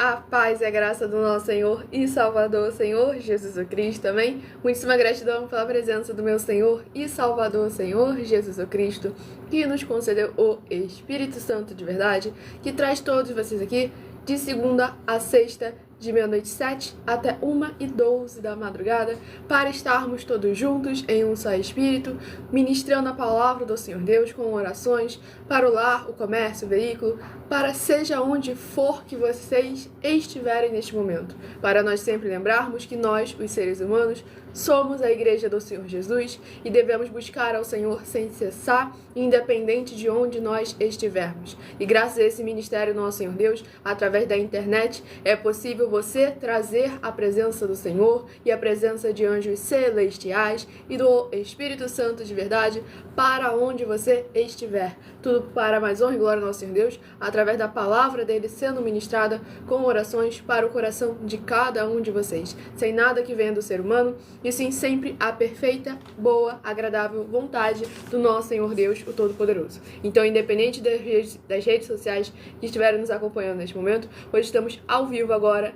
A paz e a graça do nosso Senhor e Salvador, Senhor Jesus Cristo, amém? Muitíssima gratidão pela presença do meu Senhor e Salvador, Senhor Jesus Cristo, que nos concedeu o Espírito Santo de verdade, que traz todos vocês aqui de segunda a sexta, de meia-noite 7 até 1h12 da madrugada, para estarmos todos juntos em um só Espírito, ministrando a palavra do Senhor Deus com orações para o lar, o comércio, o veículo, para seja onde for que vocês estiverem neste momento, para nós sempre lembrarmos que nós, os seres humanos, somos a igreja do Senhor Jesus e devemos buscar ao Senhor sem cessar, independente de onde nós estivermos. E graças a esse ministério nosso Senhor Deus, através da internet, é possível você trazer a presença do Senhor e a presença de anjos celestiais e do Espírito Santo de verdade para onde você estiver. Tudo para mais honra e glória ao nosso Senhor Deus, através da palavra dele sendo ministrada com orações para o coração de cada um de vocês, sem nada que venha do ser humano, e sim sempre a perfeita, boa, agradável vontade do nosso Senhor Deus, o Todo-Poderoso. Então, independente das redes sociais que estiverem nos acompanhando neste momento, hoje estamos ao vivo agora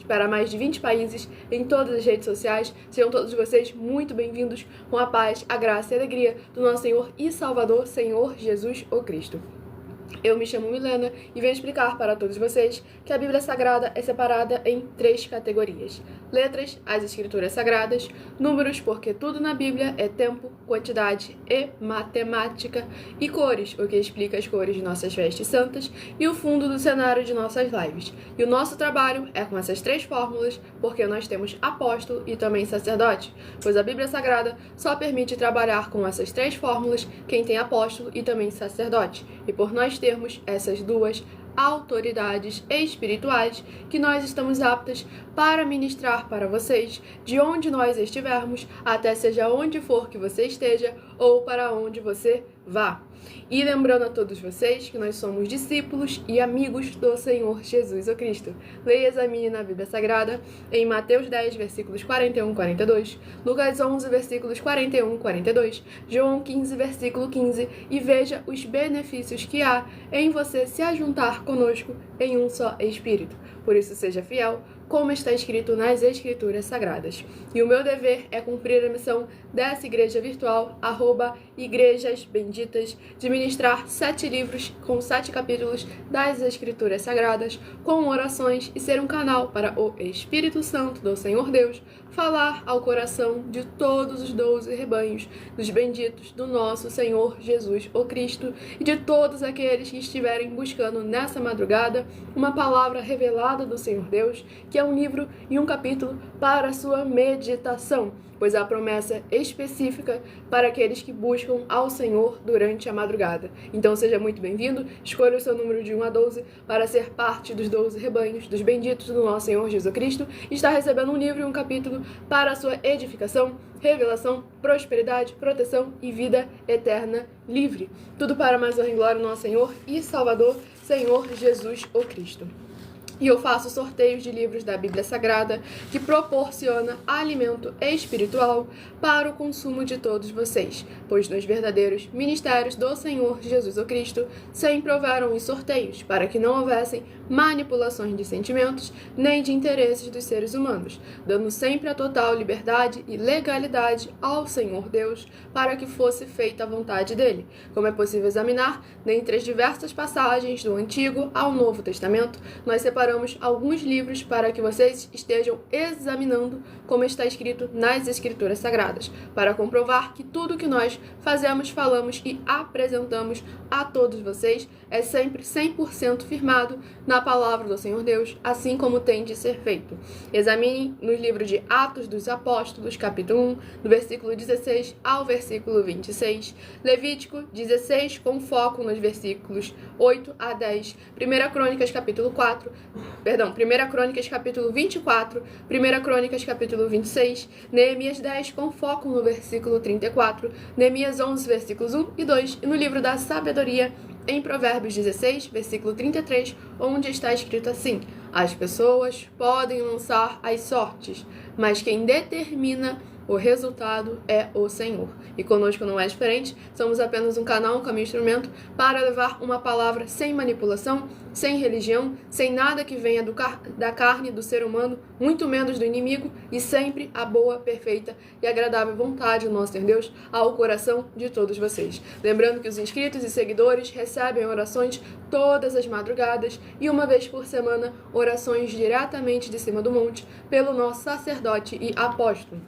para mais de 20 países, em todas as redes sociais. Sejam todos vocês muito bem-vindos com a paz, a graça e a alegria do nosso Senhor e Salvador, Senhor Jesus o Cristo. Eu me chamo Milena e venho explicar para todos vocês que a Bíblia Sagrada é separada em 3 categorias: letras, as escrituras sagradas; números, porque tudo na Bíblia é tempo, quantidade e matemática; e cores, o que explica as cores de nossas vestes santas e o fundo do cenário de nossas lives. E o nosso trabalho é com essas 3 fórmulas, porque nós temos apóstolo e também sacerdote, pois a Bíblia Sagrada só permite trabalhar com essas 3 fórmulas quem tem apóstolo e também sacerdote. E por nós termos essas 2 autoridades espirituais, que nós estamos aptas para ministrar para vocês de onde nós estivermos, até seja onde for que você esteja ou para onde você vá. E lembrando a todos vocês que nós somos discípulos e amigos do Senhor Jesus o Cristo. Leia e examine na Bíblia Sagrada em Mateus 10, versículos 41 e 42, Lucas 11, versículos 41 e 42, João 15, versículo 15, e veja os benefícios que há em você se ajuntar conosco em um só Espírito. Por isso, seja fiel, como está escrito nas Escrituras Sagradas. E o meu dever é cumprir a missão dessa igreja virtual, @Igrejas Benditas, de ministrar 7 livros com 7 capítulos das Escrituras Sagradas, com orações, e ser um canal para o Espírito Santo do Senhor Deus falar ao coração de todos os 12 rebanhos dos benditos do nosso Senhor Jesus o Cristo, e de todos aqueles que estiverem buscando nessa madrugada uma palavra revelada do Senhor Deus, que é um livro e um capítulo para a sua meditação, pois há promessa específica para aqueles que buscam ao Senhor durante a madrugada. Então seja muito bem-vindo, escolha o seu número de 1 a 12 para ser parte dos 12 rebanhos dos benditos do nosso Senhor Jesus Cristo, e está recebendo um livro e um capítulo para a sua edificação, revelação, prosperidade, proteção e vida eterna livre. Tudo para mais honra e glória do nosso Senhor e Salvador, Senhor Jesus o Cristo. E eu faço sorteios de livros da Bíblia Sagrada que proporciona alimento espiritual para o consumo de todos vocês, pois nos verdadeiros ministérios do Senhor Jesus o Cristo sempre houveram os sorteios, para que não houvessem manipulações de sentimentos nem de interesses dos seres humanos, dando sempre a total liberdade e legalidade ao Senhor Deus para que fosse feita a vontade dele. Como é possível examinar, dentre as diversas passagens do Antigo ao Novo Testamento, nós separamos alguns livros para que vocês estejam examinando como está escrito nas Escrituras Sagradas, para comprovar que tudo que nós fazemos, falamos e apresentamos a todos vocês é sempre 100% firmado na palavra do Senhor Deus, assim como tem de ser feito. Examine nos livros de Atos dos Apóstolos, capítulo 1, do versículo 16 ao versículo 26, Levítico 16, com foco nos versículos 8 a 10, 1 Crônicas, capítulo 24, 1 Crônicas, capítulo 26, Neemias 10, com foco no versículo 34, Neemias 11, versículos 1 e 2, e no livro da Sabedoria, em Provérbios 16, versículo 33, onde está escrito assim: as pessoas podem lançar as sortes, mas quem determina o resultado é o Senhor. E conosco não é diferente, somos apenas um canal, um caminho, instrumento para levar uma palavra sem manipulação, sem religião, sem nada que venha da carne do ser humano, muito menos do inimigo, e sempre a boa, perfeita e agradável vontade do nosso Deus ao coração de todos vocês. Lembrando que os inscritos e seguidores recebem orações todas as madrugadas e uma vez por semana orações diretamente de cima do monte pelo nosso sacerdote e apóstolo.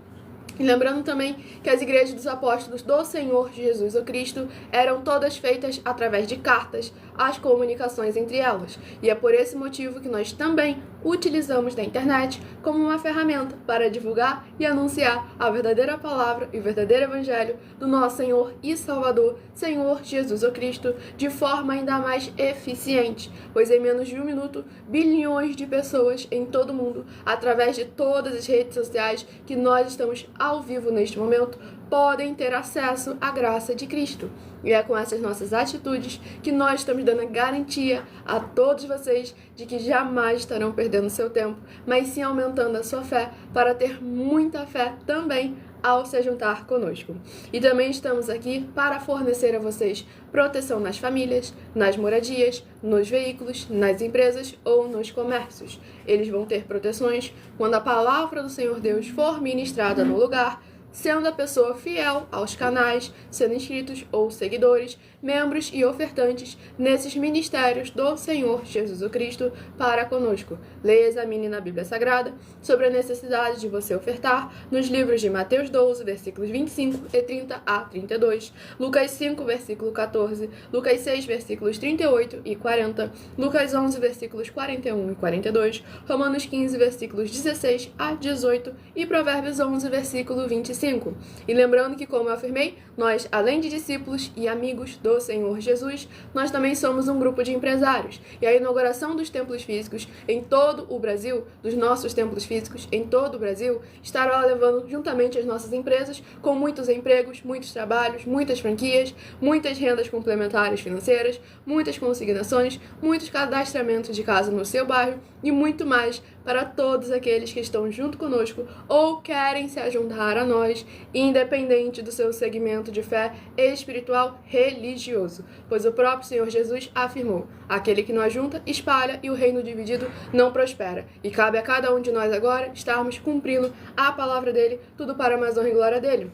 E lembrando também que as igrejas dos apóstolos do Senhor Jesus o Cristo eram todas feitas através de cartas, as comunicações entre elas. E é por esse motivo que nós também utilizamos da internet como uma ferramenta para divulgar e anunciar a verdadeira palavra e o verdadeiro evangelho do nosso Senhor e Salvador, Senhor Jesus o Cristo, de forma ainda mais eficiente, pois em menos de 1 minuto, bilhões de pessoas em todo o mundo, através de todas as redes sociais que nós estamos ao vivo neste momento, podem ter acesso à graça de Cristo. E é com essas nossas atitudes que nós estamos dando a garantia a todos vocês de que jamais estarão perdendo seu tempo, mas sim aumentando a sua fé para ter muita fé também ao se juntar conosco. E também estamos aqui para fornecer a vocês proteção nas famílias, nas moradias, nos veículos, nas empresas ou nos comércios. Eles vão ter proteções quando a palavra do Senhor Deus for ministrada no lugar, sendo a pessoa fiel aos canais, sendo inscritos ou seguidores, membros e ofertantes nesses ministérios do Senhor Jesus o Cristo para conosco. Leia e examine na Bíblia Sagrada sobre a necessidade de você ofertar nos livros de Mateus 12, versículos 25 e 30 a 32, Lucas 5, versículo 14, Lucas 6, versículos 38 e 40, Lucas 11, versículos 41 e 42, Romanos 15, versículos 16 a 18 e Provérbios 11, versículo 25. E lembrando que, como eu afirmei, nós, além de discípulos e amigos do Senhor Jesus, nós também somos um grupo de empresários. E a inauguração dos templos físicos em todo o Brasil, dos nossos templos físicos em todo o Brasil, estará levando juntamente as nossas empresas com muitos empregos, muitos trabalhos, muitas franquias, muitas rendas complementares financeiras, muitas consignações, muitos cadastramentos de casa no seu bairro e muito mais para todos aqueles que estão junto conosco ou querem se juntar a nós, independente do seu segmento de fé espiritual religioso. Pois o próprio Senhor Jesus afirmou: aquele que não ajunta, espalha, e o reino dividido não prospera. E cabe a cada um de nós agora estarmos cumprindo a palavra dele, tudo para a mais honra e glória dele.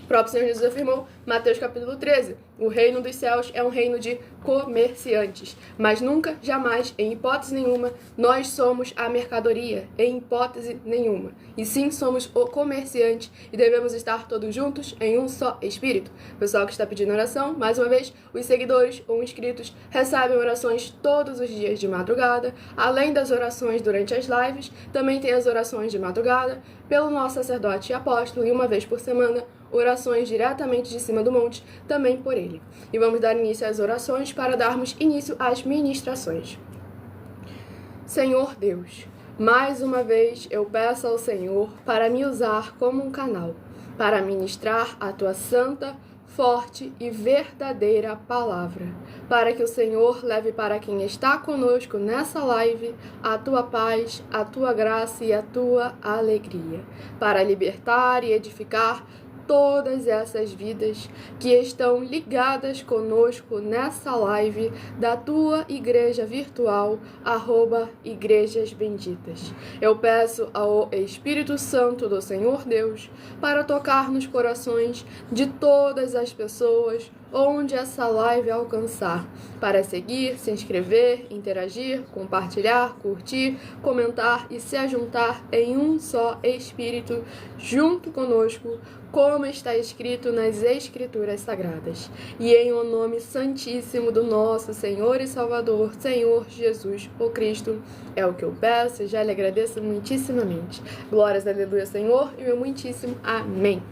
O próprio Senhor Jesus afirmou, Mateus capítulo 13, o reino dos céus é um reino de comerciantes, mas nunca, jamais, em hipótese nenhuma, nós somos a mercadoria, em hipótese nenhuma. E sim, somos o comerciante e devemos estar todos juntos em um só espírito. O pessoal que está pedindo oração, mais uma vez, os seguidores ou inscritos recebem orações todos os dias de madrugada, além das orações durante as lives, também tem as orações de madrugada pelo nosso sacerdote e apóstolo, e uma vez por semana, orações diretamente de cima do monte, também por ele. E vamos dar início às orações para darmos início às ministrações. Senhor Deus, mais uma vez eu peço ao Senhor para me usar como um canal, para ministrar a tua santa, forte e verdadeira palavra, para que o Senhor leve para quem está conosco nessa live a tua paz, a tua graça e a tua alegria, para libertar e edificar todas essas vidas que estão ligadas conosco nessa live da tua igreja virtual, @Igrejas Benditas. Eu peço ao Espírito Santo do Senhor Deus para tocar nos corações de todas as pessoas onde essa live alcançar, para seguir, se inscrever, interagir, compartilhar, curtir, comentar e se ajuntar em um só espírito junto conosco, como está escrito nas Escrituras Sagradas. E em o nome santíssimo do nosso Senhor e Salvador, Senhor Jesus o Cristo, é o que eu peço e já lhe agradeço muitíssimamente. Glórias, aleluia, Senhor, e meu muitíssimo amém.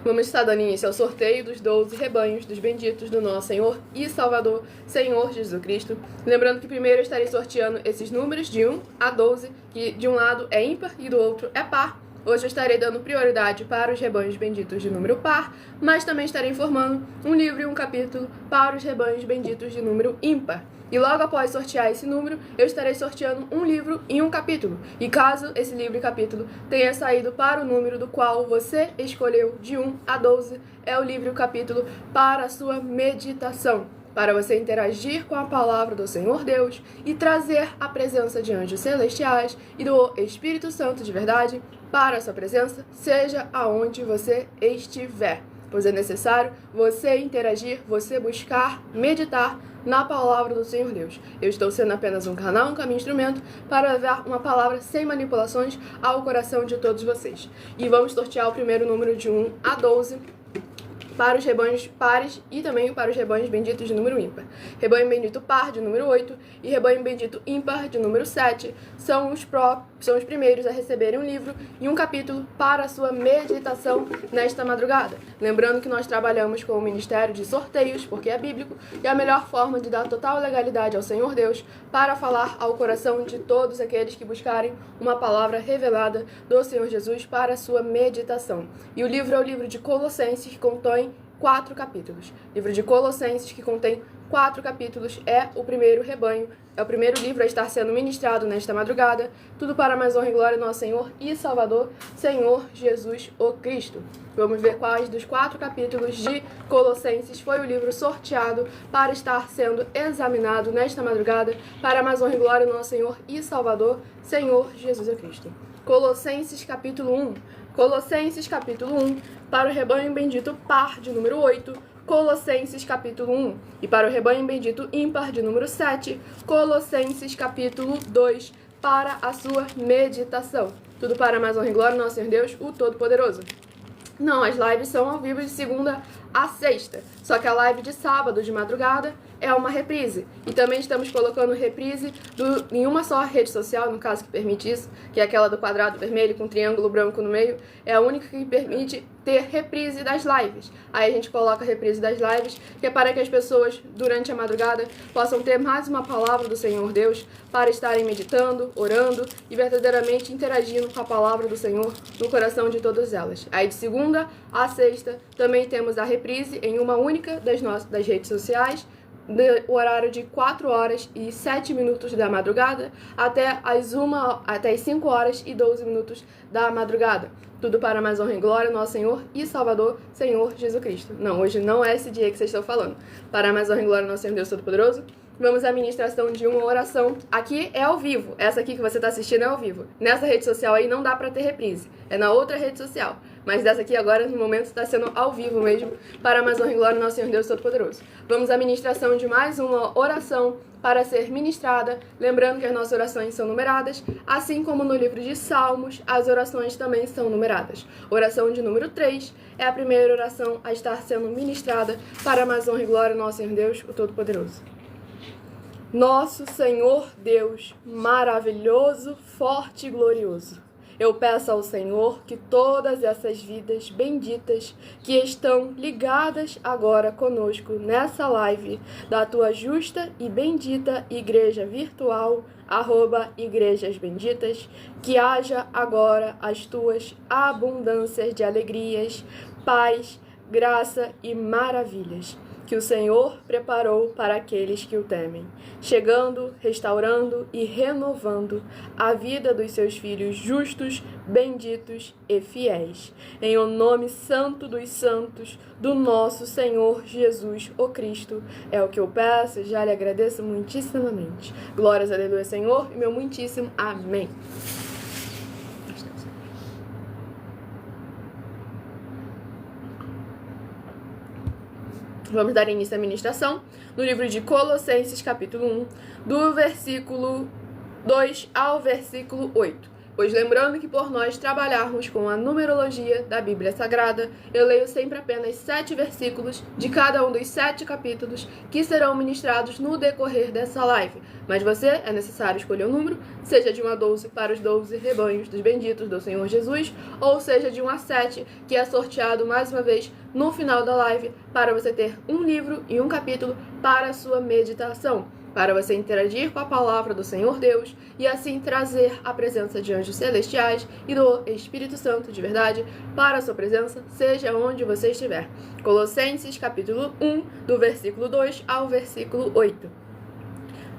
Vamos estar dando início ao sorteio dos 12 rebanhos dos benditos do nosso Senhor e Salvador, Senhor Jesus Cristo. Lembrando que primeiro eu estarei sorteando esses números de 1 a 12, que de um lado é ímpar e do outro é par. Hoje eu estarei dando prioridade para os rebanhos benditos de número par, mas também estarei informando um livro e um capítulo para os rebanhos benditos de número ímpar. E logo após sortear esse número, eu estarei sorteando um livro e um capítulo. E caso esse livro e capítulo tenha saído para o número do qual você escolheu, de 1 a 12, é o livro e o capítulo para a sua meditação, para você interagir com a palavra do Senhor Deus e trazer a presença de anjos celestiais e do Espírito Santo de verdade para a sua presença, seja aonde você estiver. Pois é necessário você interagir, você buscar, meditar na palavra do Senhor Deus. Eu estou sendo apenas um canal, um caminho, instrumento para levar uma palavra sem manipulações ao coração de todos vocês. E vamos sortear o primeiro número de 1 a 12 para os rebanhos pares e também para os rebanhos benditos de número ímpar. Rebanho bendito par de número 8 e rebanho bendito ímpar de número 7 são os primeiros a receberem um livro e um capítulo para a sua meditação nesta madrugada. Lembrando que nós trabalhamos com o Ministério de Sorteios, porque é bíblico, e a melhor forma de dar total legalidade ao Senhor Deus para falar ao coração de todos aqueles que buscarem uma palavra revelada do Senhor Jesus para a sua meditação. E o livro é o livro de Colossenses, que contém 4 capítulos. Livro de Colossenses, que contém 4 capítulos, é o primeiro rebanho, é o primeiro livro a estar sendo ministrado nesta madrugada. Tudo para a mais honra e glória do nosso Senhor e Salvador, Senhor Jesus o Cristo. Vamos ver quais dos 4 capítulos de Colossenses foi o livro sorteado para estar sendo examinado nesta madrugada, para a mais honra e glória do nosso Senhor e Salvador, Senhor Jesus o Cristo. Colossenses capítulo 1. Colossenses capítulo 1, para o rebanho bendito par de número 8, Colossenses capítulo 1, e para o rebanho bendito ímpar de número 7, Colossenses capítulo 2, para a sua meditação. Tudo para a mais honra e glória do nosso Senhor Deus, o Todo-Poderoso. Não, as lives são ao vivo de segunda a sexta, só que a live de sábado de madrugada é uma reprise. E também estamos colocando reprise em uma só rede social, no caso que permite isso, que é aquela do quadrado vermelho com triângulo branco no meio, é a única que permite ter reprise das lives. Aí a gente coloca a reprise das lives, que é para que as pessoas, durante a madrugada, possam ter mais uma palavra do Senhor Deus, para estarem meditando, orando e verdadeiramente interagindo com a palavra do Senhor no coração de todas elas. Aí de segunda a sexta também temos a reprise em uma única das redes sociais, o horário de 4 horas e 7 minutos da madrugada até as 5 horas e 12 minutos da madrugada. Tudo para a mais honra e glória, nosso Senhor e Salvador, Senhor Jesus Cristo. Não, hoje não é esse dia que vocês estão falando. Para a mais honra e glória, nosso Senhor Deus Todo-Poderoso. Vamos à ministração de uma oração. Aqui é ao vivo. Essa aqui que você está assistindo é ao vivo. Nessa rede social aí não dá para ter reprise. É na outra rede social. Mas dessa aqui agora, no momento, está sendo ao vivo mesmo. Para a mais honra e glória, nosso Senhor Deus Todo-Poderoso. Vamos à ministração de mais uma oração para ser ministrada. Lembrando que as nossas orações são numeradas. Assim como no livro de Salmos, as orações também são numeradas. Oração de número 3 é a primeira oração a estar sendo ministrada. Para a mais honra e glória, nosso Senhor Deus, o Todo-Poderoso. Nosso Senhor Deus, maravilhoso, forte e glorioso, eu peço ao Senhor que todas essas vidas benditas que estão ligadas agora conosco nessa live da tua justa e bendita igreja virtual, @Igrejas Benditas, que haja agora as tuas abundâncias de alegrias, paz, graça e maravilhas que o Senhor preparou para aqueles que o temem, chegando, restaurando e renovando a vida dos seus filhos justos, benditos e fiéis. Em o nome santo dos santos do nosso Senhor Jesus, o Cristo, é o que eu peço e já lhe agradeço muitíssimamente. Glórias, aleluia, Senhor, e meu muitíssimo amém. Vamos dar início à ministração no livro de Colossenses, capítulo 1, do versículo 2 ao versículo 8. Pois lembrando que por nós trabalharmos com a numerologia da Bíblia Sagrada, eu leio sempre apenas 7 versículos de cada um dos 7 capítulos que serão ministrados no decorrer dessa live. Mas você é necessário escolher um número, seja de 1 a 12 para os 12 rebanhos dos benditos do Senhor Jesus, ou seja de 1 a 7, que é sorteado mais uma vez no final da live, para você ter um livro e um capítulo para a sua meditação. para você interagir com a palavra do Senhor Deus e assim trazer a presença de anjos celestiais e do Espírito Santo de verdade para a sua presença, seja onde você estiver. Colossenses capítulo 1, do versículo 2 ao versículo 8.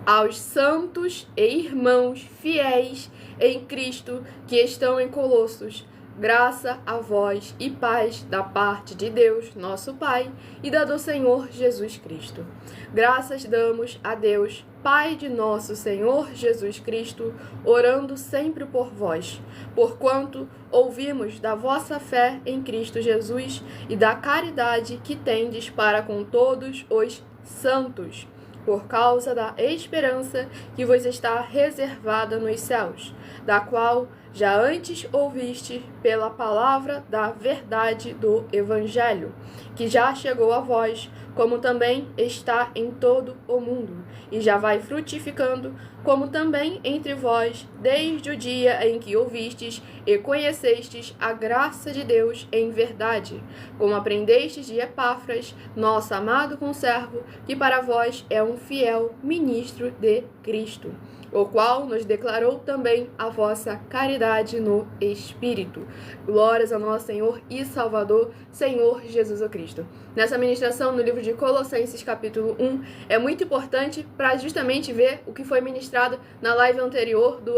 Aos santos e irmãos fiéis em Cristo que estão em Colossos, graça a vós e paz da parte de Deus, nosso Pai, e da do Senhor Jesus Cristo. Graças damos a Deus, Pai de nosso Senhor Jesus Cristo, orando sempre por vós, porquanto ouvimos da vossa fé em Cristo Jesus e da caridade que tendes para com todos os santos, por causa da esperança que vos está reservada nos céus, da qual já antes ouviste pela palavra da verdade do Evangelho, que já chegou a vós, como também está em todo o mundo, e já vai frutificando, como também entre vós, desde o dia em que ouvistes e conhecestes a graça de Deus em verdade, como aprendestes de Epáfras, nosso amado conservo, que para vós é um fiel ministro de Cristo, o qual nos declarou também a vossa caridade no Espírito. Glórias ao nosso Senhor e Salvador, Senhor Jesus Cristo. Nessa ministração, no livro de Colossenses, capítulo 1, é muito importante para justamente ver o que foi ministrado na live anterior do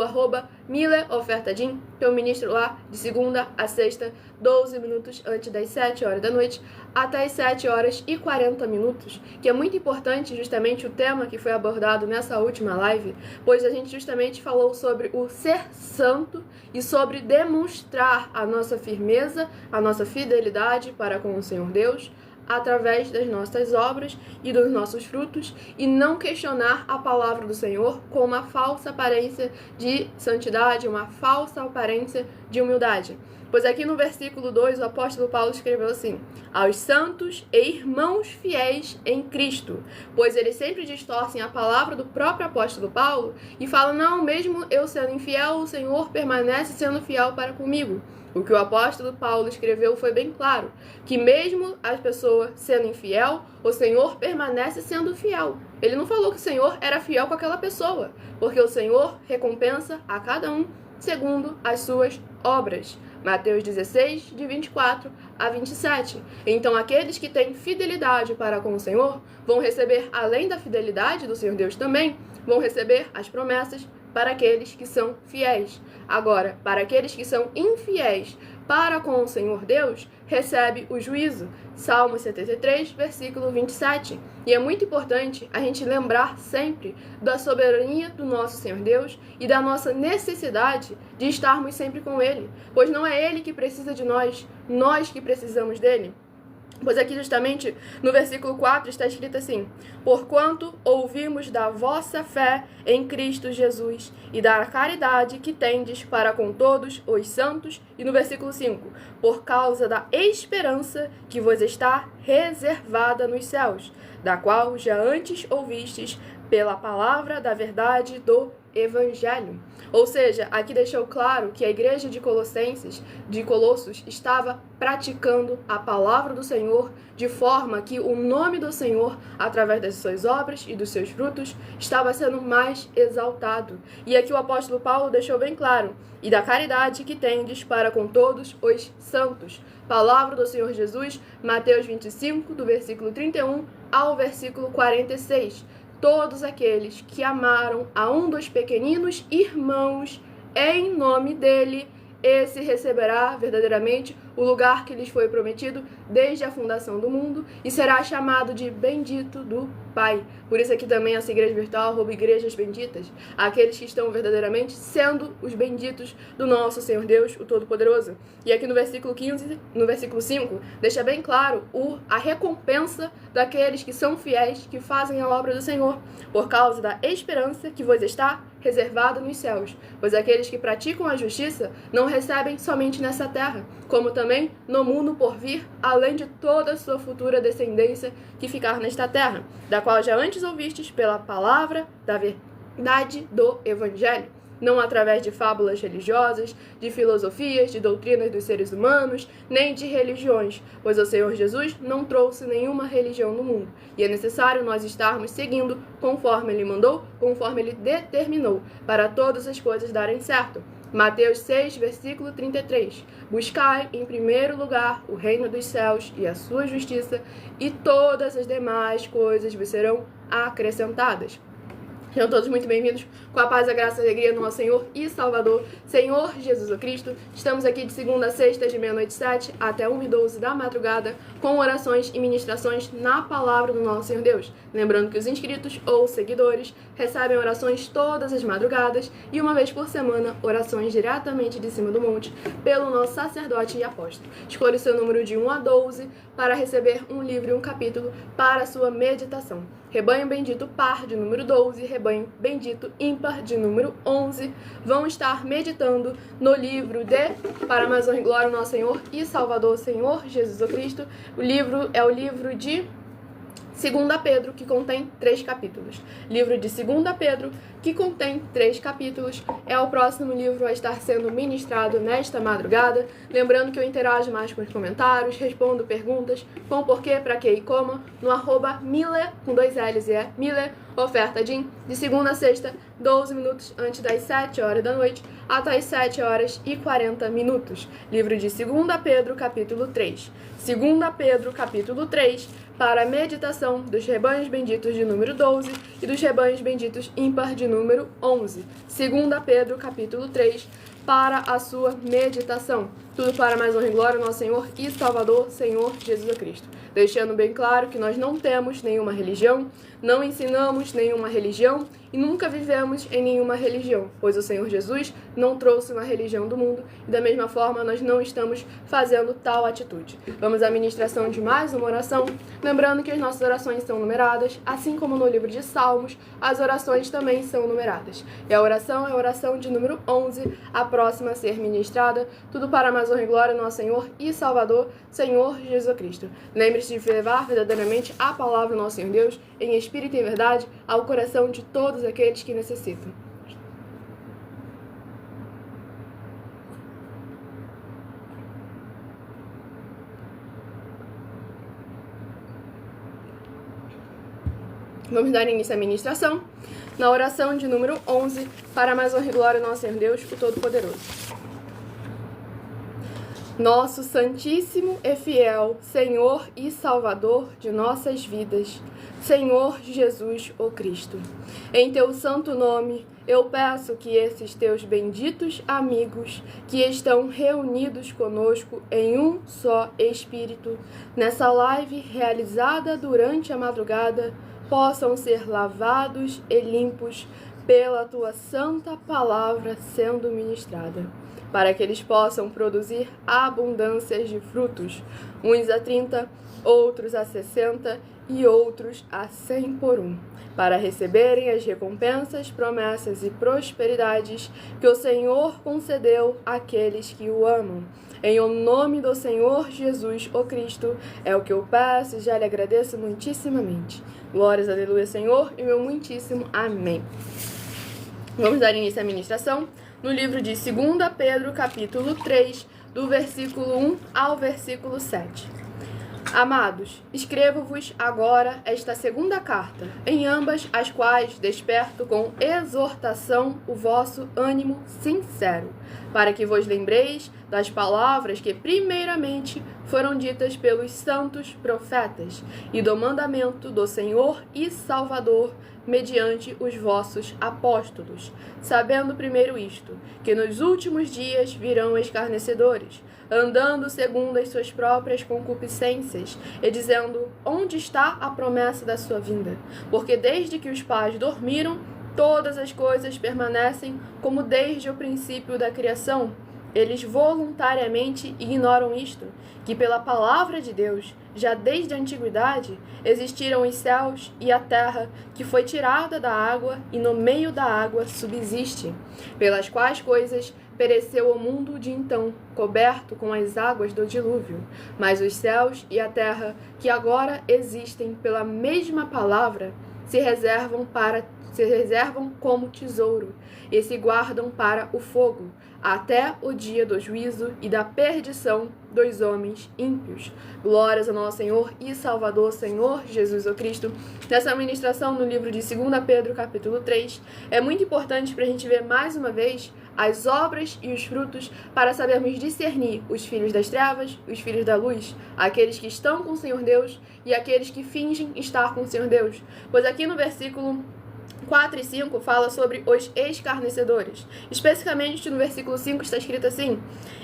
@MileOfertadim, que eu ministro lá de segunda a sexta, 12 minutos antes das 7 horas da noite, até as 7 horas e 40 minutos, que é muito importante justamente o tema que foi abordado nessa última live, pois a gente justamente falou sobre o ser santo e sobre demonstrar a nossa firmeza, a nossa fidelidade para com o Senhor Deus, através das nossas obras e dos nossos frutos, e não questionar a palavra do Senhor com uma falsa aparência de santidade, uma falsa aparência de humildade. Pois aqui no versículo 2, o apóstolo Paulo escreveu assim: aos santos e irmãos fiéis em Cristo. Pois eles sempre distorcem a palavra do próprio apóstolo Paulo e falam, não, mesmo eu sendo infiel, o Senhor permanece sendo fiel para comigo. O que o apóstolo Paulo escreveu foi bem claro, que mesmo as pessoas sendo infiel, o Senhor permanece sendo fiel. Ele não falou que o Senhor era fiel com aquela pessoa, porque o Senhor recompensa a cada um segundo as suas obras. Mateus 16, de 24 a 27. Então, aqueles que têm fidelidade para com o Senhor vão receber, além da fidelidade do Senhor Deus também, vão receber as promessas para aqueles que são fiéis. Agora, para aqueles que são infiéis para com o Senhor Deus, recebe o juízo. Salmo 73, versículo 27. E é muito importante a gente lembrar sempre da soberania do nosso Senhor Deus e da nossa necessidade de estarmos sempre com Ele, pois não é Ele que precisa de nós, nós que precisamos dele. Pois aqui justamente no versículo 4 está escrito assim: porquanto ouvimos da vossa fé em Cristo Jesus e da caridade que tendes para com todos os santos. E no versículo 5, por causa da esperança que vos está reservada nos céus, da qual já antes ouvistes pela palavra da verdade do Evangelho. Ou seja, aqui deixou claro que a igreja de Colossos, estava praticando a palavra do Senhor de forma que o nome do Senhor, através das suas obras e dos seus frutos, estava sendo mais exaltado. E aqui o apóstolo Paulo deixou bem claro: e da caridade que tendes para com todos os santos. Palavra do Senhor Jesus, Mateus 25, do versículo 31 ao versículo 46. Todos aqueles que amaram a um dos pequeninos irmãos em nome dele, esse receberá verdadeiramente o lugar que lhes foi prometido desde a fundação do mundo e será chamado de bendito do Pai. Por isso aqui também essa igreja virtual, igrejas benditas, aqueles que estão verdadeiramente sendo os benditos do nosso Senhor Deus, o Todo-Poderoso. E aqui no versículo 15, no versículo 5, deixa bem claro a recompensa daqueles que são fiéis, que fazem a obra do Senhor, por causa da esperança que vos está reservada nos céus. Pois aqueles que praticam a justiça não recebem somente nessa terra, como também no mundo por vir, além de toda a sua futura descendência que ficar nesta terra, da qual já antes ouvistes pela palavra da verdade do Evangelho. não através de fábulas religiosas, de filosofias, de doutrinas dos seres humanos, nem de religiões, pois o Senhor Jesus não trouxe nenhuma religião no mundo, e é necessário nós estarmos seguindo conforme Ele mandou, conforme Ele determinou, para todas as coisas darem certo. Mateus 6, versículo 33. Buscai em primeiro lugar o reino dos céus e a sua justiça, e todas as demais coisas vos serão acrescentadas. Sejam todos muito bem-vindos, com a paz, a graça e a alegria do nosso Senhor e Salvador, Senhor Jesus Cristo. Estamos aqui de segunda a sexta, de meia-noite 7 até 1h12 da madrugada, com orações e ministrações na palavra do nosso Senhor Deus. Lembrando que os inscritos ou seguidores recebem orações todas as madrugadas e uma vez por semana, orações diretamente de cima do monte, pelo nosso sacerdote e apóstolo. Escolha o seu número de 1 a 12 para receber um livro e um capítulo para a sua meditação. Rebanho bendito par de número 12, rebanho bendito ímpar de número 11, vão estar meditando no livro de Para mais honra e glória nosso Senhor e Salvador, Senhor Jesus Cristo. O livro é o livro de 2 Pedro, que contém 3 capítulos. Livro de 2 Pedro, que contém 3 capítulos, é o próximo livro a estar sendo ministrado nesta madrugada. Lembrando que eu interajo mais com os comentários, respondo perguntas com porquê, pra quê e como, no @Mile, com 2 L's e é Mile, oferta de segunda a sexta, 12 minutos antes das 7 horas da noite, até as 7 horas e 40 minutos. Livro de 2 Pedro, capítulo 3. 2 Pedro, capítulo 3, para a meditação dos rebanhos benditos de número 12 e dos rebanhos benditos ímpar de número 11. 2 Pedro, capítulo 3, para a sua meditação. Tudo para mais honra e glória, nosso Senhor e Salvador, Senhor Jesus Cristo. Deixando bem claro que nós não temos nenhuma religião, não ensinamos nenhuma religião e nunca vivemos em nenhuma religião, pois o Senhor Jesus não trouxe uma religião do mundo e da mesma forma nós não estamos fazendo tal atitude. Vamos à ministração de mais uma oração, lembrando que as nossas orações são numeradas, assim como no livro de Salmos, as orações também são numeradas. E a oração é a oração de número 11, a próxima a ser ministrada, tudo para mais honra e glória, nosso Senhor e Salvador, Senhor Jesus Cristo. Lembre-se de levar verdadeiramente a palavra do nosso Senhor Deus, em espírito e em verdade, ao coração de todos aqueles que necessitam. Vamos dar início à ministração na oração de número 11, para mais honra e glória ao nosso Senhor Deus, o Todo-Poderoso. Nosso Santíssimo e Fiel Senhor e Salvador de nossas vidas, Senhor Jesus, o Cristo. Em teu santo nome, eu peço que esses teus benditos amigos que estão reunidos conosco em um só Espírito, nessa live realizada durante a madrugada, possam ser lavados e limpos pela tua santa palavra sendo ministrada, para que eles possam produzir abundâncias de frutos, uns a 30, outros a 60 e outros a 100 por um, para receberem as recompensas, promessas e prosperidades que o Senhor concedeu àqueles que o amam. Em o nome do Senhor Jesus, o Cristo, é o que eu peço e já lhe agradeço muitíssimamente. Glórias, aleluia, Senhor, e meu muitíssimo amém. Vamos dar início à ministração no livro de 2 Pedro, capítulo 3, do versículo 1 ao versículo 7. Amados, escrevo-vos agora esta segunda carta, em ambas as quais desperto com exortação o vosso ânimo sincero, para que vos lembreis das palavras que primeiramente foram ditas pelos santos profetas, e do mandamento do Senhor e Salvador, mediante os vossos apóstolos, sabendo primeiro isto, que nos últimos dias virão escarnecedores, andando segundo as suas próprias concupiscências, e dizendo, onde está a promessa da sua vinda? Porque desde que os pais dormiram, todas as coisas permanecem como desde o princípio da criação. Eles voluntariamente ignoram isto, que pela palavra de Deus, já desde a antiguidade, existiram os céus e a terra, que foi tirada da água e no meio da água subsiste, pelas quais coisas pereceu o mundo de então, coberto com as águas do dilúvio. Mas os céus e a terra, que agora existem pela mesma palavra, se reservam para se reservam como tesouro e se guardam para o fogo, até o dia do juízo e da perdição dos homens ímpios. Glórias ao nosso Senhor e Salvador, Senhor Jesus o Cristo. Nessa ministração no livro de 2 Pedro, capítulo 3, é muito importante para a gente ver mais uma vez as obras e os frutos para sabermos discernir os filhos das trevas, os filhos da luz, aqueles que estão com o Senhor Deus e aqueles que fingem estar com o Senhor Deus. Pois aqui no versículo 4 e 5 fala sobre os escarnecedores. Especificamente no versículo 5 está escrito assim: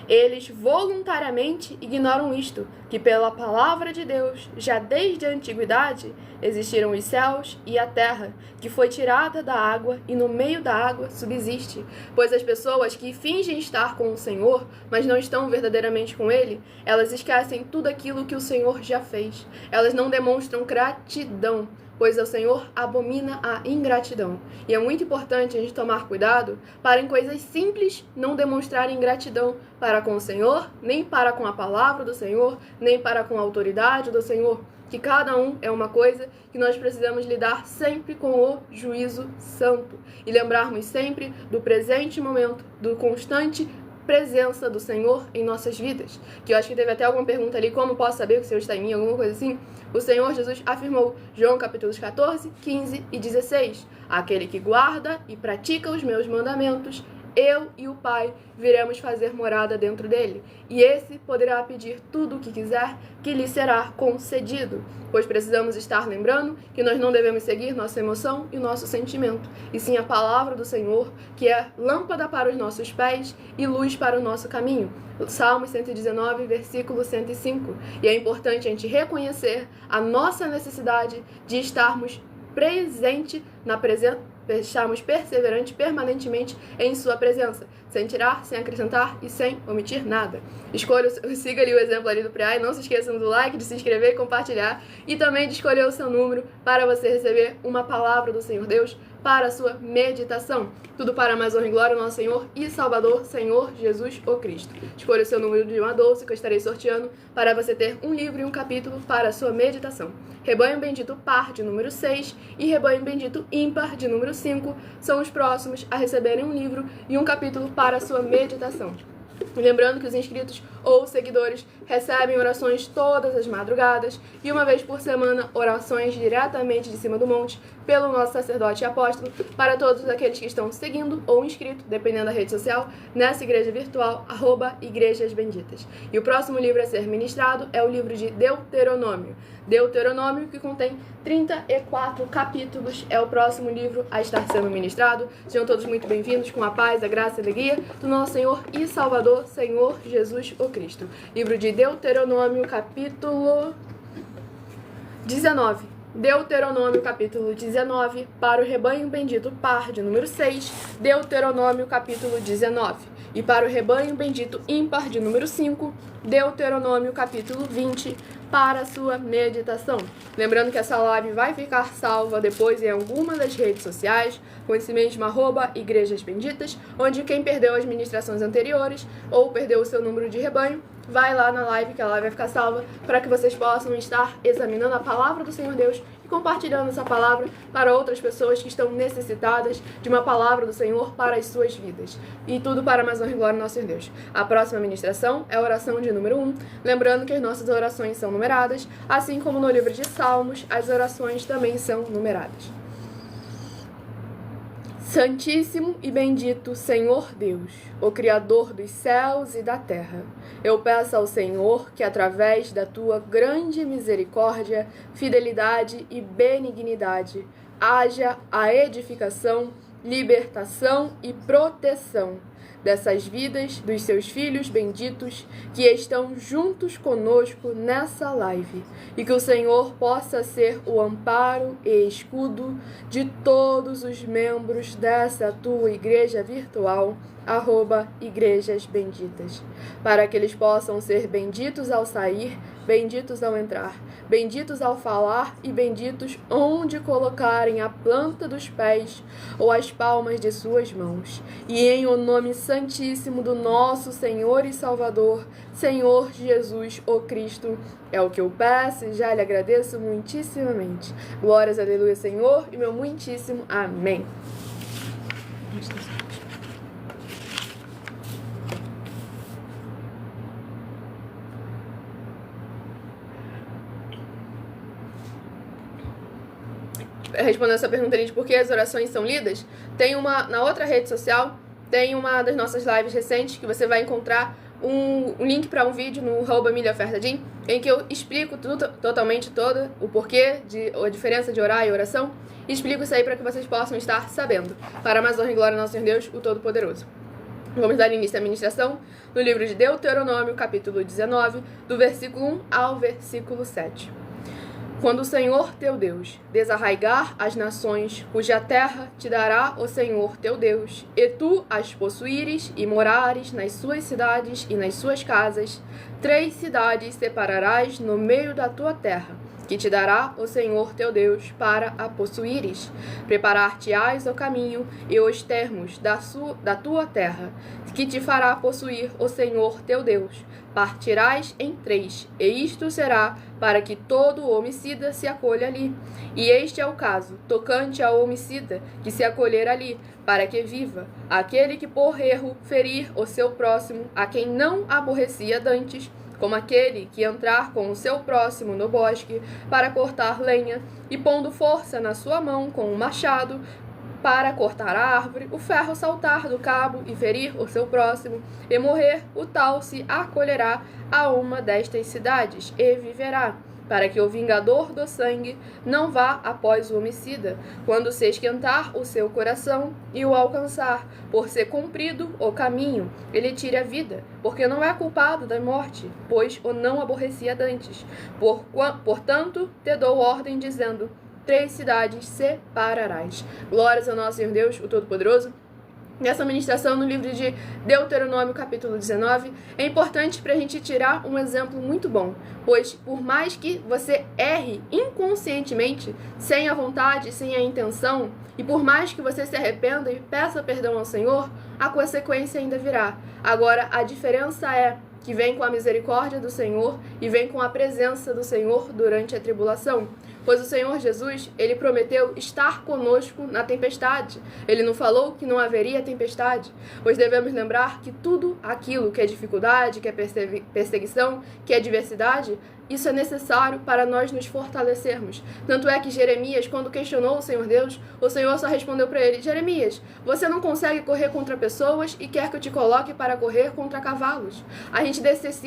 eles voluntariamente ignoram isto, que pela palavra de Deus, já desde a antiguidade, existiram os céus e a terra, que foi tirada da água e no meio da água subsiste. Pois as pessoas que fingem estar com o Senhor, mas não estão verdadeiramente com Ele, elas esquecem tudo aquilo que o Senhor já fez. Elas não demonstram gratidão, pois o Senhor abomina a ingratidão. E é muito importante a gente tomar cuidado para em coisas simples não demonstrar ingratidão para com o Senhor, nem para com a palavra do Senhor, nem para com a autoridade do Senhor, que cada um é uma coisa que nós precisamos lidar sempre com o juízo santo e lembrarmos sempre do presente momento, do constante presença do Senhor em nossas vidas. Que eu acho que teve até alguma pergunta ali, como posso saber que o Senhor está em mim, alguma coisa assim. O Senhor Jesus afirmou, João capítulos 14, 15 e 16, aquele que guarda e pratica os meus mandamentos, eu e o Pai viremos fazer morada dentro dele, e esse poderá pedir tudo o que quiser, que lhe será concedido. Pois precisamos estar lembrando que nós não devemos seguir nossa emoção e o nosso sentimento, e sim a palavra do Senhor, que é lâmpada para os nossos pés e luz para o nosso caminho. Salmos 119, versículo 105. E é importante a gente reconhecer a nossa necessidade de estarmos presentes na presença, estarmos perseverantes permanentemente em sua presença, sem tirar, sem acrescentar e sem omitir nada. Siga ali o exemplo ali do Priai, não se esqueçam do like, de se inscrever e compartilhar, e também de escolher o seu número para você receber uma palavra do Senhor Deus para a sua meditação. Tudo para mais honra e glória ao nosso Senhor e Salvador, Senhor Jesus o Cristo. Escolha o seu número de 1 a 12 que eu estarei sorteando para você ter um livro e um capítulo para a sua meditação. Rebanho Bendito Par de número 6 e Rebanho Bendito Ímpar de número 5 são os próximos a receberem um livro e um capítulo para a sua meditação. Lembrando que os inscritos ou seguidores recebem orações todas as madrugadas e uma vez por semana orações diretamente de cima do monte pelo nosso sacerdote e apóstolo para todos aqueles que estão seguindo ou inscritos, dependendo da rede social, nessa igreja virtual, @Igrejas Benditas. E o próximo livro a ser ministrado é o livro de Deuteronômio. Deuteronômio, que contém 34 capítulos, é o próximo livro a estar sendo ministrado. Sejam todos muito bem-vindos com a paz, a graça e a alegria do nosso Senhor e Salvador, Senhor Jesus o Cristo. Livro de Deuteronômio, capítulo 19. Deuteronômio, capítulo 19, para o rebanho bendito par de número 6, Deuteronômio, capítulo 19. E para o rebanho bendito ímpar de número 5, Deuteronômio, capítulo 20, para a sua meditação. Lembrando que essa live vai ficar salva depois em alguma das redes sociais, com esse mesmo @Igrejas Benditas, onde quem perdeu as ministrações anteriores ou perdeu o seu número de rebanho, vai lá na live, que a live vai ficar salva, para que vocês possam estar examinando a palavra do Senhor Deus e compartilhando essa palavra para outras pessoas que estão necessitadas de uma palavra do Senhor para as suas vidas. E tudo para mais honra e glória ao nosso Senhor Deus. A próxima ministração é a oração de número 1, lembrando que as nossas orações são numeradas, assim como no livro de Salmos, as orações também são numeradas. Santíssimo e bendito Senhor Deus, o Criador dos céus e da terra, eu peço ao Senhor que, através da tua grande misericórdia, fidelidade e benignidade, haja a edificação, libertação e proteção dessas vidas dos seus filhos benditos que estão juntos conosco nessa live, e que o Senhor possa ser o amparo e escudo de todos os membros dessa tua igreja virtual, @igrejasbenditas, para que eles possam ser benditos ao sair, benditos ao entrar, benditos ao falar e benditos onde colocarem a planta dos pés ou as palmas de suas mãos. E em o nome santíssimo do nosso Senhor e Salvador, Senhor Jesus, o Cristo, é o que eu peço e já lhe agradeço muitíssimamente. Glórias, aleluia, Senhor, e meu muitíssimo amém. Respondendo essa pergunta ali de por que as orações são lidas, tem na outra rede social, tem uma das nossas lives recentes que você vai encontrar um link para um vídeo no @milhaofertadim, em que eu explico totalmente todo o porquê, a diferença de orar e oração, e explico isso aí para que vocês possam estar sabendo. Para mais honra e glória ao nosso Senhor Deus, o Todo-Poderoso. Vamos dar início à ministração no livro de Deuteronômio, capítulo 19, do versículo 1 ao versículo 7. Quando o Senhor teu Deus desarraigar as nações, cuja terra te dará o Senhor teu Deus, e tu as possuíres e morares nas suas cidades e nas suas casas, 3 cidades separarás no meio da tua terra, que te dará o Senhor teu Deus para a possuíres. Preparar-te-ás o caminho e os termos da tua terra, que te fará possuir o Senhor teu Deus. Partirás em 3, e isto será para que todo homicida se acolha ali. E este é o caso, tocante ao homicida que se acolher ali, para que viva. Aquele que por erro ferir o seu próximo, a quem não aborrecia dantes, como aquele que entrar com o seu próximo no bosque para cortar lenha, e pondo força na sua mão com um machado, para cortar a árvore, o ferro saltar do cabo e ferir o seu próximo, e morrer, o tal se acolherá a uma destas cidades, e viverá, para que o vingador do sangue não vá após o homicida, quando se esquentar o seu coração e o alcançar, por ser cumprido o caminho, ele tire a vida, porque não é culpado da morte, pois o não aborrecia dantes. Portanto, te dou ordem, dizendo: 3 cidades separarás. Glórias ao nosso Senhor Deus, o Todo-Poderoso. Nessa ministração no livro de Deuteronômio, capítulo 19, é importante para a gente tirar um exemplo muito bom, pois por mais que você erre inconscientemente, sem a vontade, sem a intenção, e por mais que você se arrependa e peça perdão ao Senhor, a consequência ainda virá. Agora, a diferença é que vem com a misericórdia do Senhor e vem com a presença do Senhor durante a tribulação. Pois o Senhor Jesus, ele prometeu estar conosco na tempestade. Ele não falou que não haveria tempestade, pois devemos lembrar que tudo aquilo que é dificuldade, que é perseguição, que é adversidade, isso é necessário para nós nos fortalecermos. Tanto é que Jeremias, quando questionou o Senhor Deus, o Senhor só respondeu para ele: Jeremias, você não consegue correr contra pessoas e quer que eu te coloque para correr contra cavalos.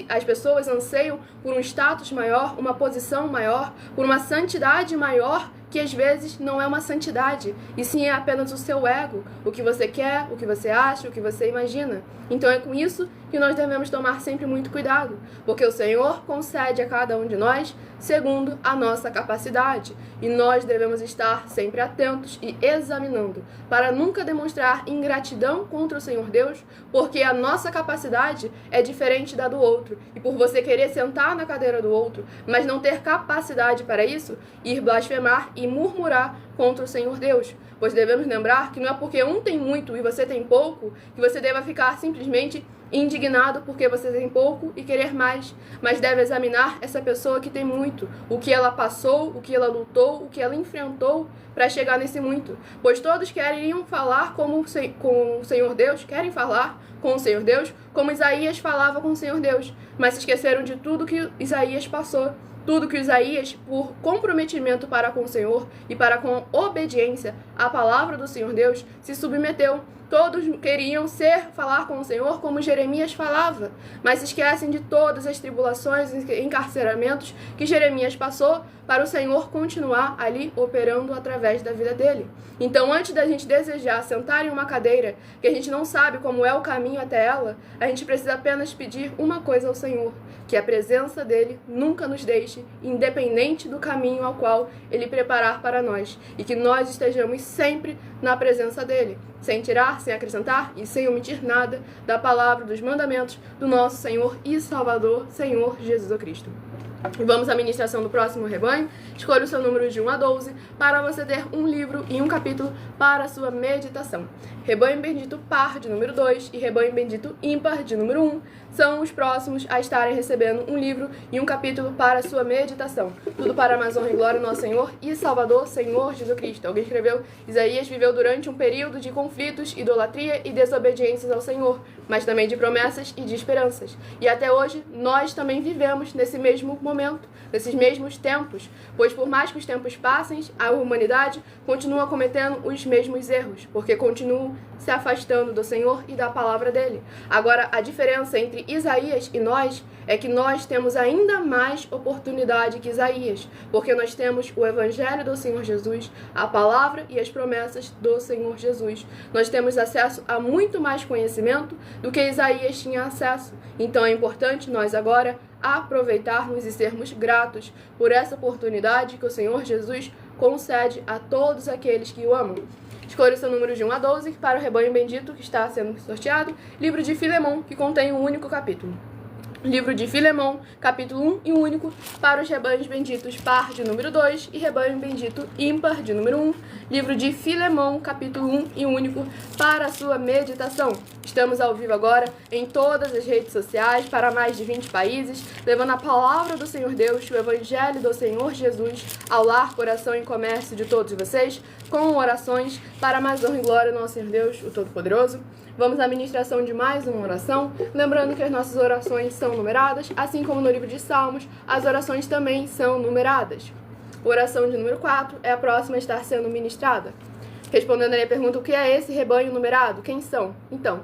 As pessoas anseiam por um status maior, uma posição maior, por uma santidade maior, que às vezes não é uma santidade, e sim é apenas o seu ego, o que você quer, o que você acha, o que você imagina. Então é com isso que nós devemos tomar sempre muito cuidado, porque o Senhor concede a cada um de nós segundo a nossa capacidade, e nós devemos estar sempre atentos e examinando, para nunca demonstrar ingratidão contra o Senhor Deus, porque a nossa capacidade é diferente da do outro, e por você querer sentar na cadeira do outro, mas não ter capacidade para isso, ir blasfemar e murmurar contra o Senhor Deus. Pois devemos lembrar que não é porque um tem muito e você tem pouco, que você deva ficar simplesmente indignado porque você tem pouco e querer mais, mas deve examinar essa pessoa que tem muito, o que ela passou, o que ela lutou, o que ela enfrentou para chegar nesse muito. Pois todos queriam falar com o Senhor Deus, querem falar com o Senhor Deus, como Isaías falava com o Senhor Deus, mas se esqueceram de tudo que Isaías passou. Tudo que Isaías, por comprometimento para com o Senhor e para com obediência à palavra do Senhor Deus, se submeteu. Todos queriam falar com o Senhor como Jeremias falava, mas se esquecem de todas as tribulações e encarceramentos que Jeremias passou para o Senhor continuar ali operando através da vida dele. Então, antes da gente desejar sentar em uma cadeira que a gente não sabe como é o caminho até ela, a gente precisa apenas pedir uma coisa ao Senhor, que a presença dele nunca nos deixe, independente do caminho ao qual ele preparar para nós, e que nós estejamos sempre na presença dele, sem tirar, sem acrescentar e sem omitir nada da palavra dos mandamentos do nosso Senhor e Salvador, Senhor Jesus Cristo. E vamos à ministração do próximo rebanho. Escolha o seu número de 1 a 12 para você ter um livro e um capítulo para a sua meditação. Rebanho bendito par de número 2 e rebanho bendito ímpar de número 1 são os próximos a estarem recebendo um livro e um capítulo para a sua meditação. Tudo para a mais honra e glória do nosso Senhor e Salvador, Senhor Jesus Cristo. Alguém escreveu: Isaías viveu durante um período de conflitos, idolatria e desobediências ao Senhor, mas também de promessas e de esperanças. E até hoje, nós também vivemos nesse mesmo momento, nesses mesmos tempos, pois por mais que os tempos passem, a humanidade continua cometendo os mesmos erros, porque continuam se afastando do Senhor e da palavra dele. Agora, a diferença entre Isaías e nós é que nós temos ainda mais oportunidade que Isaías, porque nós temos o Evangelho do Senhor Jesus, a palavra e as promessas do Senhor Jesus. Nós temos acesso a muito mais conhecimento do que Isaías tinha acesso. Então é importante nós agora aproveitarmos e sermos gratos por essa oportunidade que o Senhor Jesus concede a todos aqueles que o amam. Escolha o seu número de 1 a 12 para o rebanho bendito que está sendo sorteado. Livro de Filemão, que contém um único capítulo. Livro de Filemão, capítulo 1 e único para os rebanhos benditos par de número 2 e rebanho bendito ímpar de número 1. Livro de Filemão, capítulo 1 e único para a sua meditação. Estamos ao vivo agora em todas as redes sociais para mais de 20 países, levando a palavra do Senhor Deus, o Evangelho do Senhor Jesus, ao lar, coração e comércio de todos vocês, com orações para a mais honra e glória do nosso Senhor Deus, o Todo-Poderoso. Vamos à ministração de mais uma oração, lembrando que as nossas orações são numeradas, assim como no livro de Salmos, as orações também são numeradas. A oração de número 4 é a próxima a estar sendo ministrada. Respondendo a pergunta: o que é esse rebanho numerado? Quem são? Então,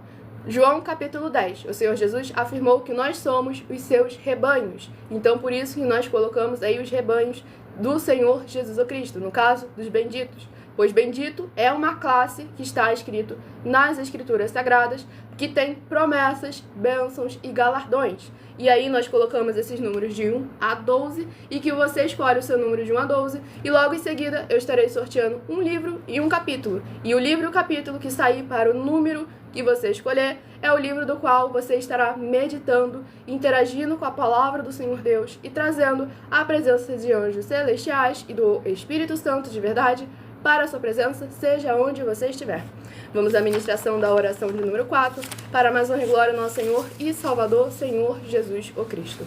João capítulo 10, o Senhor Jesus afirmou que nós somos os seus rebanhos. Então, por isso que nós colocamos aí os rebanhos do Senhor Jesus Cristo, no caso dos benditos. Pois bendito é uma classe que está escrito nas Escrituras Sagradas, que tem promessas, bênçãos e galardões. E aí nós colocamos esses números de 1 a 12 e que você escolhe o seu número de 1 a 12 e logo em seguida eu estarei sorteando um livro e um capítulo. E o livro e o capítulo que sair para o número que você escolher é o livro do qual você estará meditando, interagindo com a palavra do Senhor Deus e trazendo a presença de anjos celestiais e do Espírito Santo de verdade para a sua presença, seja onde você estiver. Vamos à ministração da oração de número 4, para a mais honra e glória do nosso Senhor e Salvador, Senhor Jesus o Cristo.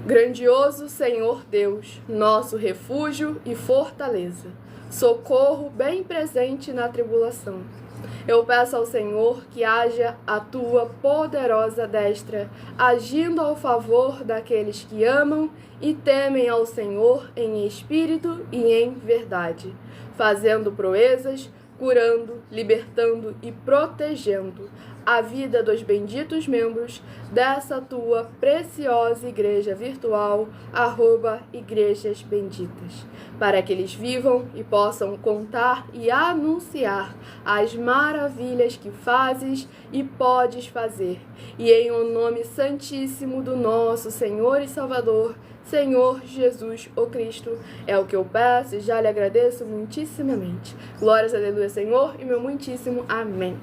Grandioso Senhor Deus, nosso refúgio e fortaleza, socorro bem presente na tribulação. Eu peço ao Senhor que haja a tua poderosa destra, agindo ao favor daqueles que amam e temem ao Senhor em espírito e em verdade, fazendo proezas, curando, libertando e protegendo a vida dos benditos membros dessa tua preciosa igreja virtual, @igrejas benditas, para que eles vivam e possam contar e anunciar as maravilhas que fazes e podes fazer. E em o nome santíssimo do nosso Senhor e Salvador, Senhor Jesus o Cristo, é o que eu peço e já lhe agradeço muitíssimamente. Glórias, aleluia, Senhor, e meu muitíssimo amém.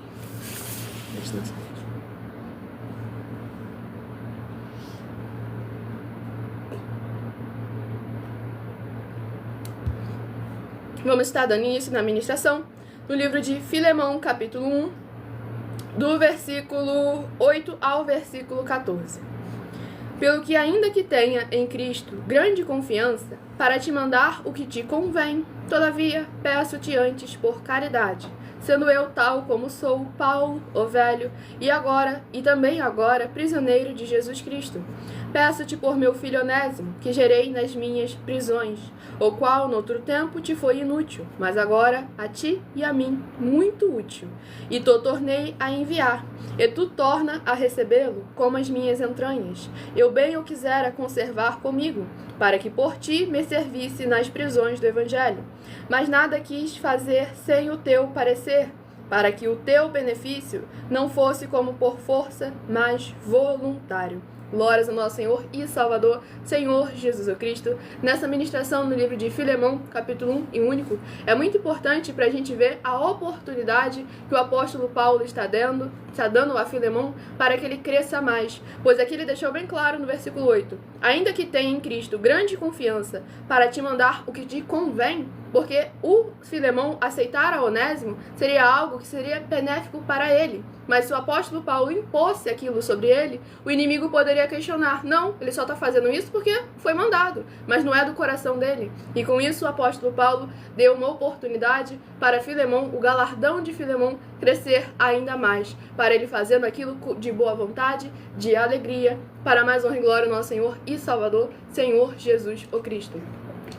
Vamos estar dando início na ministração no livro de Filemão, capítulo 1, do versículo 8 ao versículo 14. Pelo que ainda que tenha em Cristo grande confiança para te mandar o que te convém, todavia peço-te antes por caridade, sendo eu tal como sou, Paulo, o velho, e também agora, prisioneiro de Jesus Cristo. Peço-te por meu filho Onésimo, que gerei nas minhas prisões, o qual noutro tempo te foi inútil, mas agora a ti e a mim muito útil. E tu tornei a enviar, e tu torna a recebê-lo como as minhas entranhas. Eu bem o quisera conservar comigo, para que por ti me servisse nas prisões do Evangelho. Mas nada quis fazer sem o teu parecer, para que o teu benefício não fosse como por força, mas voluntário. Glórias ao nosso Senhor e Salvador, Senhor Jesus Cristo. Nessa ministração no livro de Filemão, capítulo 1 e único, é muito importante para a gente ver a oportunidade que o apóstolo Paulo está dando a Filemão para que ele cresça mais. Pois aqui ele deixou bem claro no versículo 8: ainda que tenha em Cristo grande confiança para te mandar o que te convém, porque o Filemão aceitar a Onésimo seria algo que seria benéfico para ele. Mas se o apóstolo Paulo impôsse aquilo sobre ele, o inimigo poderia questionar: não, ele só está fazendo isso porque foi mandado, mas não é do coração dele. E com isso o apóstolo Paulo deu uma oportunidade para Filemão, o galardão de Filemão, crescer ainda mais, para ele fazendo aquilo de boa vontade, de alegria, para mais honra e glória ao nosso Senhor e Salvador, Senhor Jesus o Cristo.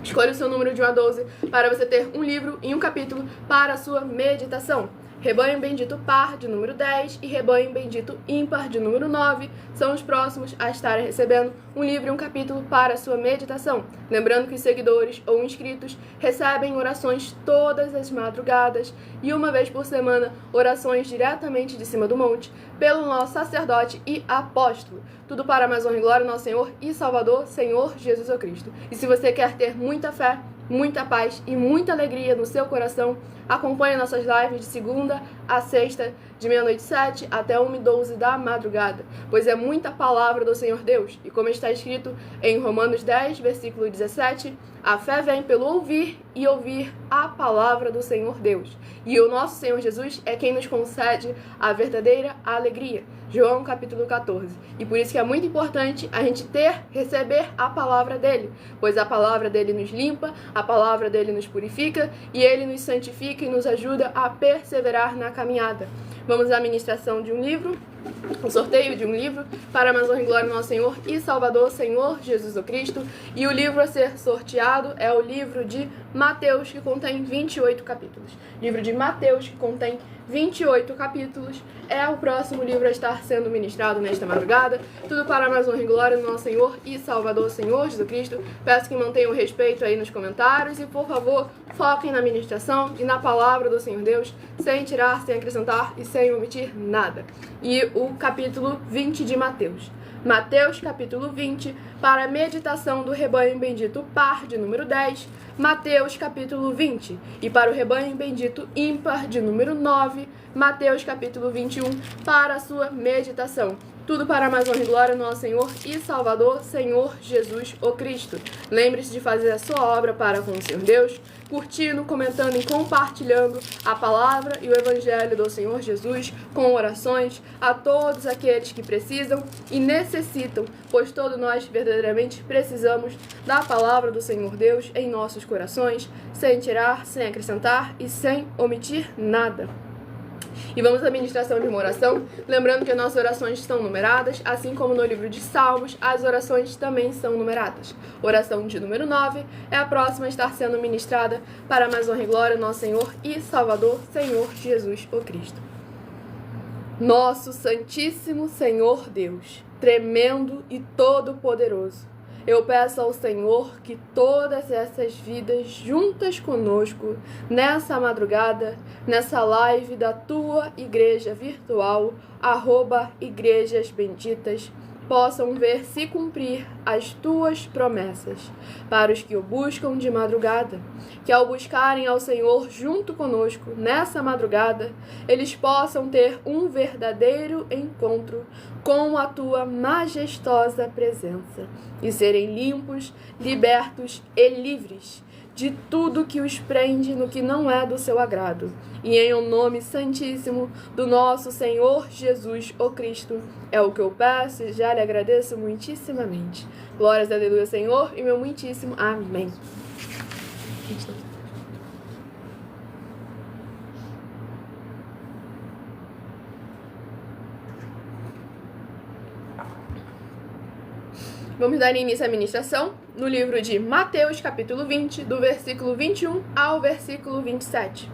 Escolha o seu número de 1 a 12 para você ter um livro e um capítulo para a sua meditação. Rebanho Bendito Par, de número 10, e Rebanho Bendito Ímpar, de número 9, são os próximos a estarem recebendo um livro e um capítulo para a sua meditação. Lembrando que os seguidores ou inscritos recebem orações todas as madrugadas e uma vez por semana orações diretamente de cima do monte pelo nosso sacerdote e apóstolo. Tudo para mais honra e glória ao nosso Senhor e Salvador, Senhor Jesus Cristo. E se você quer ter muita fé, muita paz e muita alegria no seu coração, acompanhe nossas lives de segunda a sexta, de 00h07 até 1h12 da madrugada, pois é muita palavra do Senhor Deus. E como está escrito em Romanos 10, versículo 17, a fé vem pelo ouvir e ouvir a palavra do Senhor Deus. E o nosso Senhor Jesus é quem nos concede a verdadeira alegria. João capítulo 14. E por isso que é muito importante a gente receber a palavra dele, pois a palavra dele nos limpa, a palavra dele nos purifica e ele nos santifica e nos ajuda a perseverar na caminhada. Vamos à ministração de um livro, o sorteio de um livro para mais honra e glória ao nosso Senhor e Salvador, Senhor Jesus o Cristo. E o livro a ser sorteado é o livro de Mateus, que contém 28 capítulos. Livro de Mateus, que contém 28 capítulos, é o próximo livro a estar sendo ministrado nesta madrugada. Tudo para mais honra e glória do nosso Senhor e Salvador, Senhor Jesus Cristo. Peço que mantenham o respeito aí nos comentários e, por favor, foquem na ministração e na palavra do Senhor Deus, sem tirar, sem acrescentar e sem omitir nada. E o capítulo 20 de Mateus. Mateus, capítulo 20, para a meditação do rebanho bendito par, de número 10. Mateus, capítulo 20. E para o rebanho bendito ímpar, de número 9. Mateus, capítulo 21, para a sua meditação. Tudo para mais honra e glória no nosso Senhor e Salvador, Senhor Jesus o Cristo. Lembre-se de fazer a sua obra para com o Senhor Deus, curtindo, comentando e compartilhando a palavra e o evangelho do Senhor Jesus com orações a todos aqueles que precisam e necessitam, pois todos nós verdadeiramente precisamos da palavra do Senhor Deus em nossos corações, sem tirar, sem acrescentar e sem omitir nada. E vamos à ministração de uma oração, lembrando que as nossas orações estão numeradas, assim como no livro de Salmos, as orações também são numeradas. Oração de número 9 é a próxima a estar sendo ministrada para mais honra e glória ao nosso Senhor e Salvador, Senhor Jesus o Cristo. Nosso Santíssimo Senhor Deus, tremendo e todo-poderoso, eu peço ao Senhor que todas essas vidas juntas conosco, nessa madrugada, nessa live da tua igreja virtual, @Igrejas Benditas, possam ver se cumprir as tuas promessas para os que o buscam de madrugada, que ao buscarem ao Senhor junto conosco nessa madrugada, eles possam ter um verdadeiro encontro com a tua majestosa presença e serem limpos, libertos e livres de tudo que os prende no que não é do seu agrado. E em o nome santíssimo do nosso Senhor Jesus o Cristo, é o que eu peço e já lhe agradeço muitíssimamente. Glórias a Deus, Senhor, e meu muitíssimo amém. Vamos dar início à ministração no livro de Mateus, capítulo 20, do versículo 21 ao versículo 27.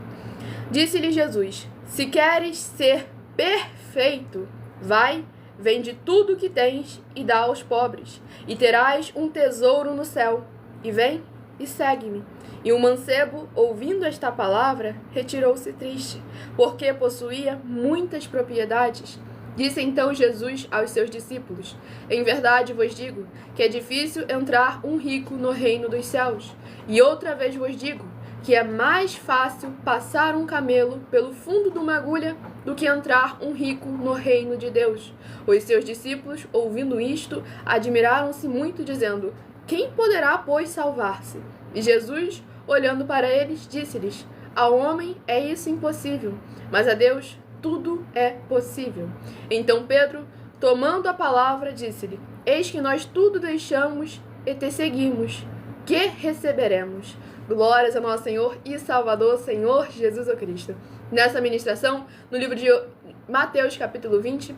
Disse-lhe Jesus: se queres ser perfeito, vai, vende tudo o que tens e dá aos pobres, e terás um tesouro no céu. E vem e segue-me. E o mancebo, ouvindo esta palavra, retirou-se triste, porque possuía muitas propriedades. Disse então Jesus aos seus discípulos: Em verdade vos digo que é difícil entrar um rico no reino dos céus. E outra vez vos digo que é mais fácil passar um camelo pelo fundo de uma agulha do que entrar um rico no reino de Deus. Os seus discípulos, ouvindo isto, admiraram-se muito, dizendo: Quem poderá, pois, salvar-se? E Jesus, olhando para eles, disse-lhes: Ao homem é isso impossível, mas a Deus tudo é possível. Então Pedro, tomando a palavra, disse-lhe: Eis que nós tudo deixamos e te seguimos. Que receberemos? Glórias ao nosso Senhor e Salvador, Senhor Jesus Cristo. Nessa ministração, no livro de Mateus, capítulo 20,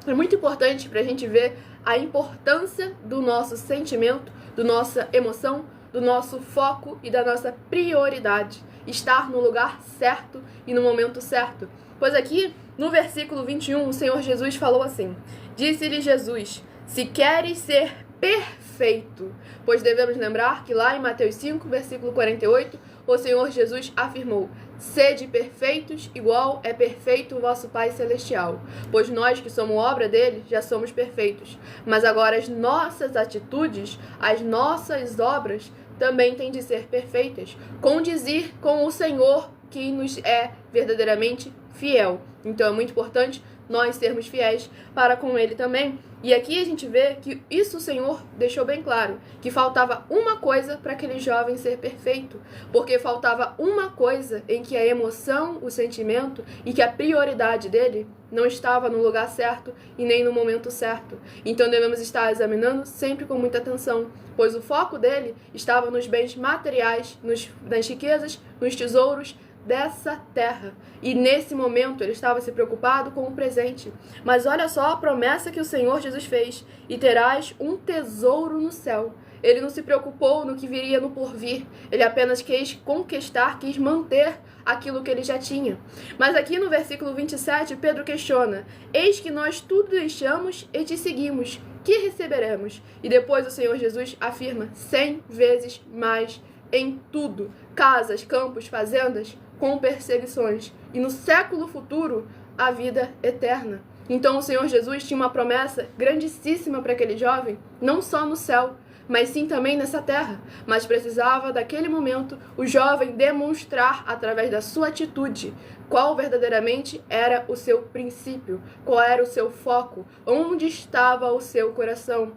é muito importante para a gente ver a importância do nosso sentimento, da nossa emoção, do nosso foco e da nossa prioridade. Estar no lugar certo e no momento certo. Pois aqui, no versículo 21, o Senhor Jesus falou assim: Disse-lhe Jesus: Se queres ser perfeito, pois devemos lembrar que lá em Mateus 5, versículo 48, o Senhor Jesus afirmou: Sede perfeitos, igual é perfeito o vosso Pai Celestial. Pois nós que somos obra dele, já somos perfeitos. Mas agora as nossas atitudes, as nossas obras, também têm de ser perfeitas, condizir com o Senhor que nos é verdadeiramente fiel. Então é muito importante nós sermos fiéis para com ele também. E aqui a gente vê que isso o Senhor deixou bem claro, que faltava uma coisa para aquele jovem ser perfeito, porque faltava uma coisa em que a emoção, o sentimento e que a prioridade dele não estava no lugar certo e nem no momento certo. Então devemos estar examinando sempre com muita atenção, pois o foco dele estava nos bens materiais, nas riquezas, nos tesouros dessa terra. E nesse momento ele estava se preocupado com o presente. Mas olha só a promessa que o Senhor Jesus fez: e terás um tesouro no céu. Ele não se preocupou no que viria no porvir. Ele apenas quis conquistar, quis manter aquilo que ele já tinha. Mas aqui no versículo 27, Pedro questiona: Eis que nós tudo deixamos e te seguimos. Que receberemos? E depois o Senhor Jesus afirma 100 vezes mais em tudo: casas, campos, fazendas, com perseguições, e no século futuro, a vida eterna. Então o Senhor Jesus tinha uma promessa grandíssima para aquele jovem, não só no céu, mas sim também nessa terra. Mas precisava, daquele momento, o jovem demonstrar, através da sua atitude, qual verdadeiramente era o seu princípio, qual era o seu foco, onde estava o seu coração.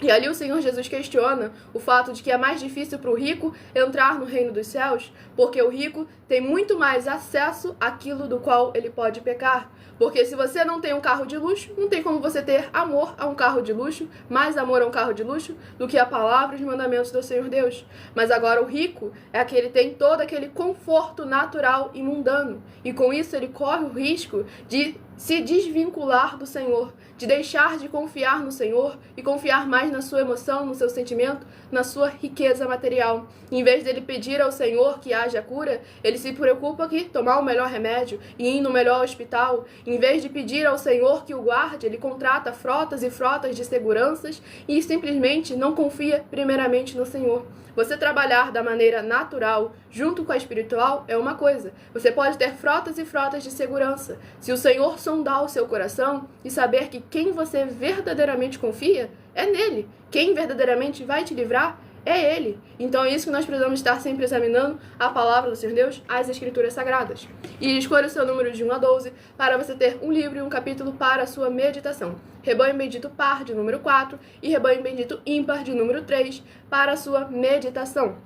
E ali o Senhor Jesus questiona o fato de que é mais difícil para o rico entrar no reino dos céus, porque o rico tem muito mais acesso àquilo do qual ele pode pecar. Porque se você não tem um carro de luxo, não tem como você ter amor a um carro de luxo, mais amor a um carro de luxo, do que a palavra e os mandamentos do Senhor Deus. Mas agora o rico é aquele que tem todo aquele conforto natural e mundano. E com isso ele corre o risco de se desvincular do Senhor, de deixar de confiar no Senhor e confiar mais na sua emoção, no seu sentimento, na sua riqueza material. Em vez dele pedir ao Senhor que haja cura, ele se preocupa que tomar o melhor remédio e ir no melhor hospital. Em vez de pedir ao Senhor que o guarde, ele contrata frotas e frotas de seguranças e simplesmente não confia primeiramente no Senhor. Você trabalhar da maneira natural junto com a espiritual é uma coisa. Você pode ter frotas e frotas de segurança. Se o Senhor sondar o seu coração e saber que quem você verdadeiramente confia é nele. Quem verdadeiramente vai te livrar é Ele. Então é isso que nós precisamos estar sempre examinando: a palavra do Senhor Deus, as Escrituras Sagradas. E escolha o seu número de 1 a 12 para você ter um livro e um capítulo para a sua meditação. Rebanho bendito par de número 4 e rebanho bendito ímpar de número 3 para a sua meditação.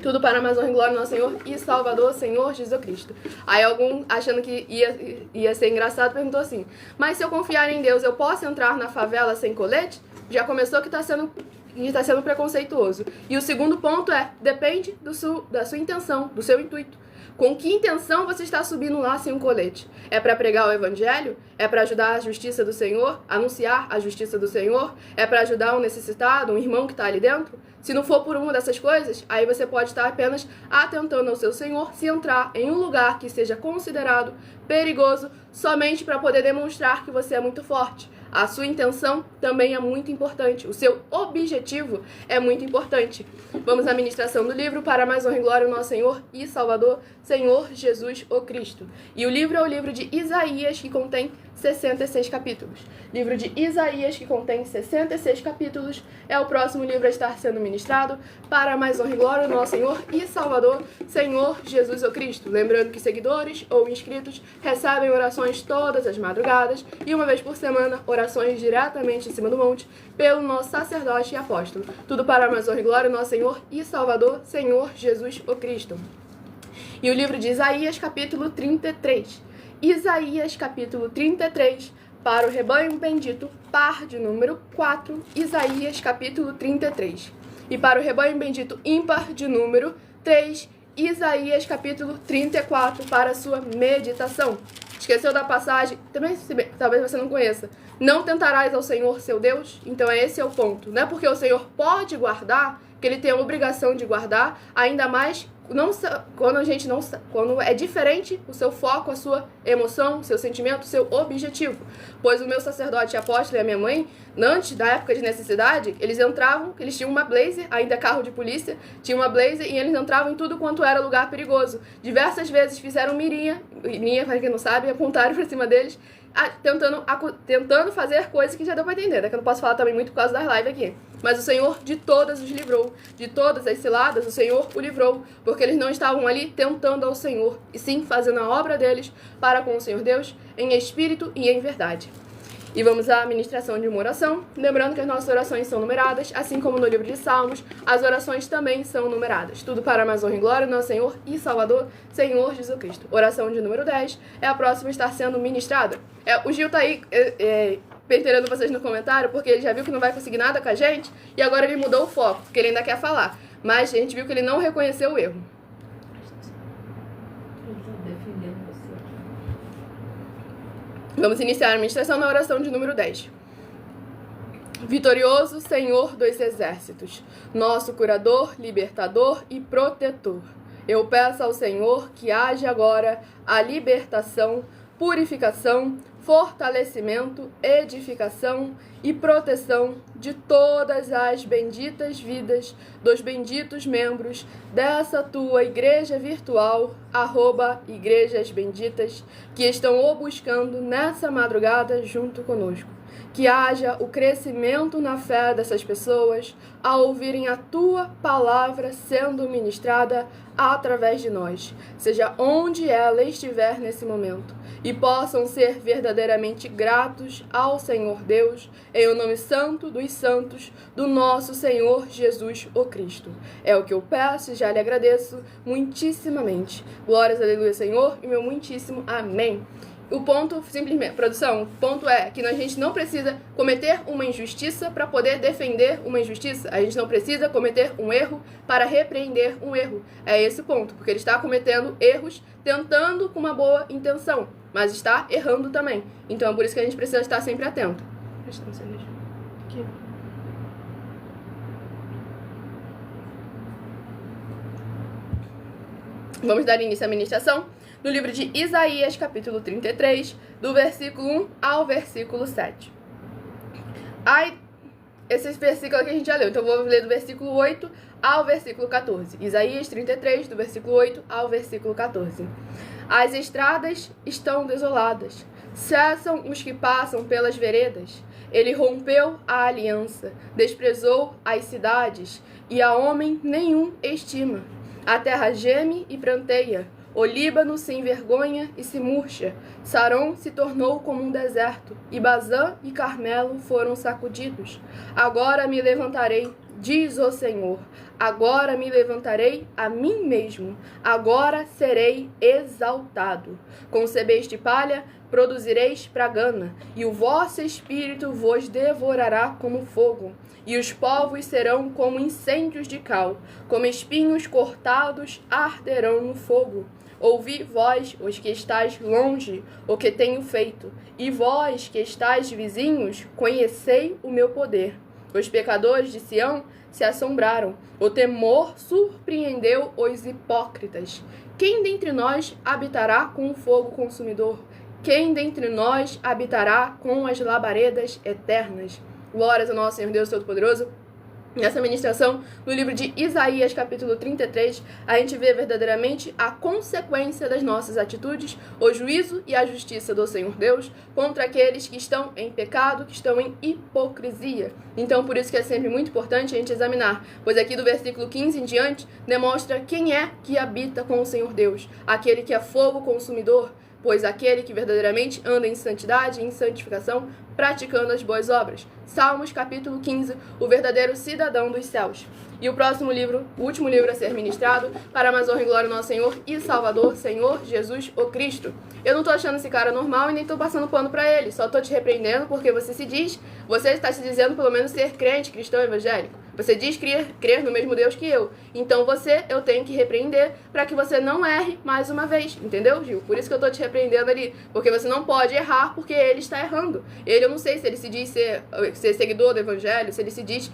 Tudo para a mais honra e glória do nosso Senhor e Salvador, Senhor Jesus Cristo. Aí algum, achando que ia ser engraçado, perguntou assim: mas se eu confiar em Deus, eu posso entrar na favela sem colete? Já começou que está sendo preconceituoso. E o segundo ponto é: depende da sua intenção, do seu intuito. Com que intenção você está subindo lá sem um colete? É para pregar o evangelho? É para ajudar a justiça do Senhor? Anunciar a justiça do Senhor? É para ajudar um necessitado, um irmão que está ali dentro? Se não for por uma dessas coisas, aí você pode estar apenas atentando ao seu Senhor se entrar em um lugar que seja considerado perigoso somente para poder demonstrar que você é muito forte. A sua intenção também é muito importante. O seu objetivo é muito importante. Vamos à ministração do livro para mais honra e glória ao nosso Senhor e Salvador, Senhor Jesus o Cristo. E o livro é o livro de Isaías, que contém 66 capítulos. Livro de Isaías, que contém 66 capítulos, é o próximo livro a estar sendo ministrado para a mais honra e glória do nosso Senhor e Salvador, Senhor Jesus o Cristo. Lembrando que seguidores ou inscritos recebem orações todas as madrugadas e uma vez por semana, orações diretamente em cima do monte pelo nosso sacerdote e apóstolo. Tudo para a mais honra e glória do nosso Senhor e Salvador, Senhor Jesus o Cristo. E o livro de Isaías, capítulo 33. Isaías, capítulo 33, para o rebanho bendito, par de número 4, Isaías, capítulo 33. E para o rebanho bendito, ímpar de número 3, Isaías, capítulo 34, para a sua meditação. Esqueceu da passagem? Também, talvez você não conheça. Não tentarás ao Senhor, seu Deus? Então esse é o ponto. Não é porque o Senhor pode guardar, que ele tem a obrigação de guardar, ainda mais quando é diferente o seu foco, a sua emoção, o seu sentimento, o seu objetivo. Pois o meu sacerdote apóstolo e a minha mãe, antes da época de necessidade, eles tinham uma Blazer, ainda carro de polícia, tinha uma Blazer e eles entravam em tudo quanto era lugar perigoso. Diversas vezes fizeram mirinha, para quem não sabe, apontaram pra cima deles, tentando fazer coisas que já deu pra entender, né? Que eu não posso falar também muito por causa das lives aqui. Mas o Senhor de todas os livrou, de todas as ciladas o Senhor o livrou, porque eles não estavam ali tentando ao Senhor, e sim fazendo a obra deles para com o Senhor Deus, em espírito e em verdade. E vamos à ministração de uma oração, lembrando que as nossas orações são numeradas, assim como no livro de Salmos, as orações também são numeradas. Tudo para a mais honra e glória do nosso Senhor e Salvador, Senhor Jesus Cristo. Oração de número 10 é a próxima a estar sendo ministrada. O Gil tá aí penteirando vocês no comentário, porque ele já viu que não vai conseguir nada com a gente, e agora ele mudou o foco, porque ele ainda quer falar. Mas a gente viu que ele não reconheceu o erro. Vamos iniciar a ministração na oração de número 10. Vitorioso Senhor dos exércitos, nosso curador, libertador e protetor, eu peço ao Senhor que haja agora a libertação, purificação, fortalecimento, edificação e proteção de todas as benditas vidas dos benditos membros dessa tua igreja virtual, @igrejas benditas, que estão o buscando nessa madrugada junto conosco. Que haja o crescimento na fé dessas pessoas ao ouvirem a tua palavra sendo ministrada através de nós, seja onde ela estiver nesse momento, e possam ser verdadeiramente gratos ao Senhor Deus, em o nome santo dos santos do nosso Senhor Jesus o Cristo. É o que eu peço e já lhe agradeço muitíssimamente. Glórias, aleluia, Senhor, e meu muitíssimo amém. O ponto, simplesmente, produção, o ponto é que a gente não precisa cometer uma injustiça para poder defender uma injustiça. A gente não precisa cometer um erro para repreender um erro. É esse o ponto, porque ele está cometendo erros, tentando com uma boa intenção, mas está errando também. Então é por isso que a gente precisa estar sempre atento. Aqui. Vamos dar início à ministração no livro de Isaías, capítulo 33, do versículo 1 ao versículo 7. Esse versículo aqui a gente já leu, então eu vou ler do versículo 8 ao versículo 14. Isaías 33, do versículo 8 ao versículo 14. As estradas estão desoladas, cessam os que passam pelas veredas. Ele rompeu a aliança, desprezou as cidades, e a homem nenhum estima. A terra geme e pranteia, o Líbano se envergonha e se murcha, Saron se tornou como um deserto, e Bazã e Carmelo foram sacudidos. Agora me levantarei, diz o Senhor, agora me levantarei a mim mesmo, agora serei exaltado. Concebeste palha, produzireis pragana, e o vosso espírito vos devorará como fogo, e os povos serão como incêndios de cal, como espinhos cortados arderão no fogo. Ouvi vós, os que estáis longe, o que tenho feito, e vós, que estáis vizinhos, conhecei o meu poder. Os pecadores de Sião se assombraram, o temor surpreendeu os hipócritas. Quem dentre nós habitará com o fogo consumidor? Quem dentre nós habitará com as labaredas eternas? Glórias ao nosso Senhor Deus Todo-Poderoso, Nessa ministração, no livro de Isaías, capítulo 33, a gente vê verdadeiramente a consequência das nossas atitudes, o juízo e a justiça do Senhor Deus contra aqueles que estão em pecado, que estão em hipocrisia. Então, por isso que é sempre muito importante a gente examinar, pois aqui do versículo 15 em diante, demonstra quem é que habita com o Senhor Deus, aquele que é fogo consumidor, pois aquele que verdadeiramente anda em santidade e em santificação, praticando as boas obras. Salmos, capítulo 15, o verdadeiro cidadão dos céus. E o próximo livro, o último livro a ser ministrado, para a mais honra e glória do nosso Senhor e Salvador, Senhor Jesus, o Cristo. Eu não tô achando esse cara normal e nem tô passando pano pra ele, só tô te repreendendo porque você está se dizendo pelo menos ser crente, cristão, evangélico. Você diz crer no mesmo Deus que eu. Então eu tenho que repreender para que você não erre mais uma vez. Entendeu, Gil? Por isso que eu tô te repreendendo ali. Porque você não pode errar porque ele está errando. Eu não sei se ele se diz ser seguidor do evangelho, se ele se diz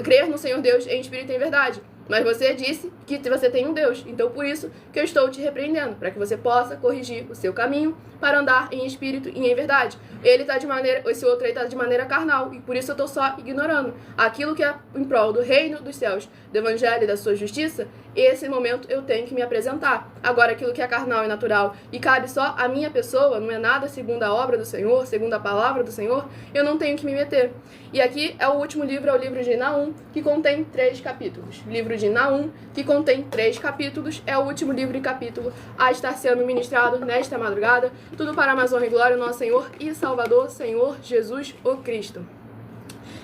crer no Senhor Deus em espírito e em verdade. Mas você disse que você tem um Deus. Então, por isso que eu estou te repreendendo, para que você possa corrigir o seu caminho para andar em espírito e em verdade. Esse outro aí tá de maneira carnal, e por isso eu estou só ignorando. Aquilo que é em prol do reino dos céus, do evangelho e da sua justiça, esse momento eu tenho que me apresentar. Agora, aquilo que é carnal e natural e cabe só a minha pessoa, não é nada segundo a obra do Senhor, segundo a palavra do Senhor, eu não tenho que me meter. E aqui é o último livro, é o livro de Naum, que contém 3 capítulos. Livro de Naum, que contém 3 capítulos, é o último livro e capítulo a estar sendo ministrado nesta madrugada. Tudo para a mais honra e glória do nosso Senhor e Salvador, Senhor Jesus, o Cristo.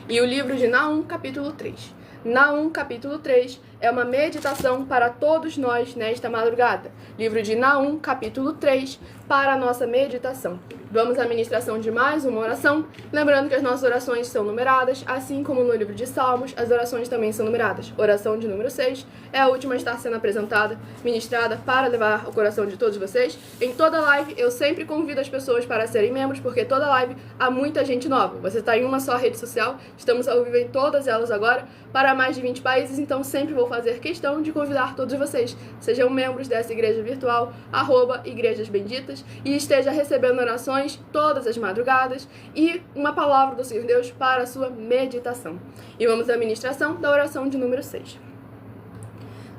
E o livro de Naum, capítulo 3. Naum, capítulo 3, é uma meditação para todos nós nesta madrugada. Livro de Naum, capítulo 3, para a nossa meditação. Vamos à ministração de mais uma oração, lembrando que as nossas orações são numeradas, assim como no livro de Salmos, as orações também são numeradas. Oração de número 6 é a última a estar sendo apresentada, ministrada para levar ao coração de todos vocês. Em toda live, eu sempre convido as pessoas para serem membros, porque toda live há muita gente nova. Você está em uma só rede social, estamos ao vivo em todas elas agora, para mais de 20 países, então sempre vou fazer questão de convidar todos vocês, sejam membros dessa igreja virtual, @Igrejas Benditas, e esteja recebendo orações todas as madrugadas e uma palavra do Senhor Deus para a sua meditação. E vamos à ministração da oração de número 6.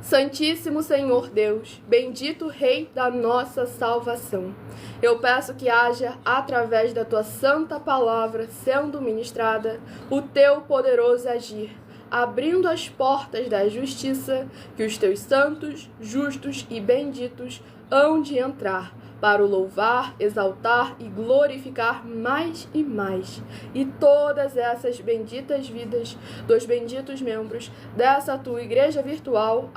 Santíssimo Senhor Deus, bendito Rei da nossa salvação, eu peço que haja, através da tua santa palavra sendo ministrada, o teu poderoso agir, abrindo as portas da justiça, que os teus santos, justos e benditos hão de entrar, para o louvar, exaltar e glorificar mais e mais. E todas essas benditas vidas dos benditos membros dessa tua igreja virtual,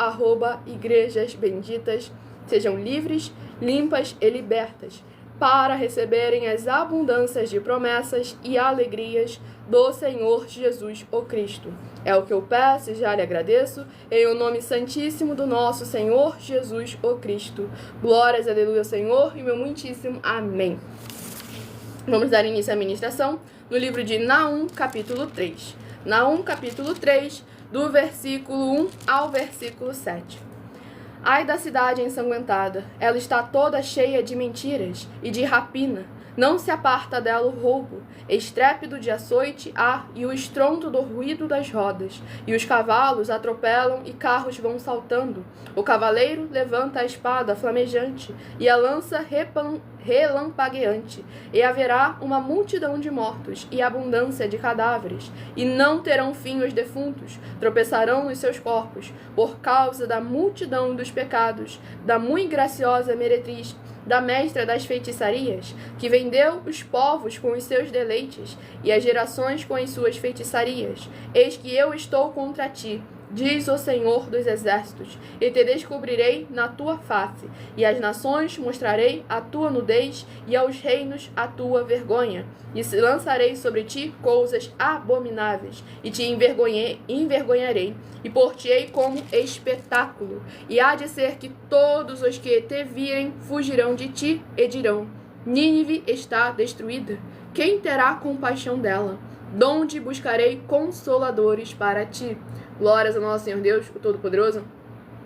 @Igrejas Benditas, sejam livres, limpas e libertas, para receberem as abundâncias de promessas e alegrias do Senhor Jesus, o Cristo. É o que eu peço e já lhe agradeço, em o nome santíssimo do nosso Senhor Jesus, o Cristo. Glórias, aleluia, Senhor, e meu muitíssimo amém. Vamos dar início à ministração no livro de Naum, capítulo 3. Naum, capítulo 3, do versículo 1 ao versículo 7. Ai da cidade ensanguentada, ela está toda cheia de mentiras e de rapina. Não se aparta dela o roubo, estrépito de açoite há e o estrondo do ruído das rodas, e os cavalos atropelam e carros vão saltando. O cavaleiro levanta a espada flamejante e a lança relampagueante, e haverá uma multidão de mortos e abundância de cadáveres, e não terão fim os defuntos, tropeçarão nos seus corpos, por causa da multidão dos pecados, da muito graciosa meretriz, da mestra das feitiçarias, que vendeu os povos com os seus deleites, e as gerações com as suas feitiçarias. Eis que eu estou contra ti, diz o Senhor dos Exércitos, e te descobrirei na tua face, e às nações mostrarei a tua nudez, e aos reinos a tua vergonha. E se lançarei sobre ti coisas abomináveis, e te envergonharei, e por-te-ei como espetáculo. E há de ser que todos os que te virem fugirão de ti e dirão: Nínive está destruída. Quem terá compaixão dela? Donde buscarei consoladores para ti? Glórias ao nosso Senhor Deus, o Todo-Poderoso.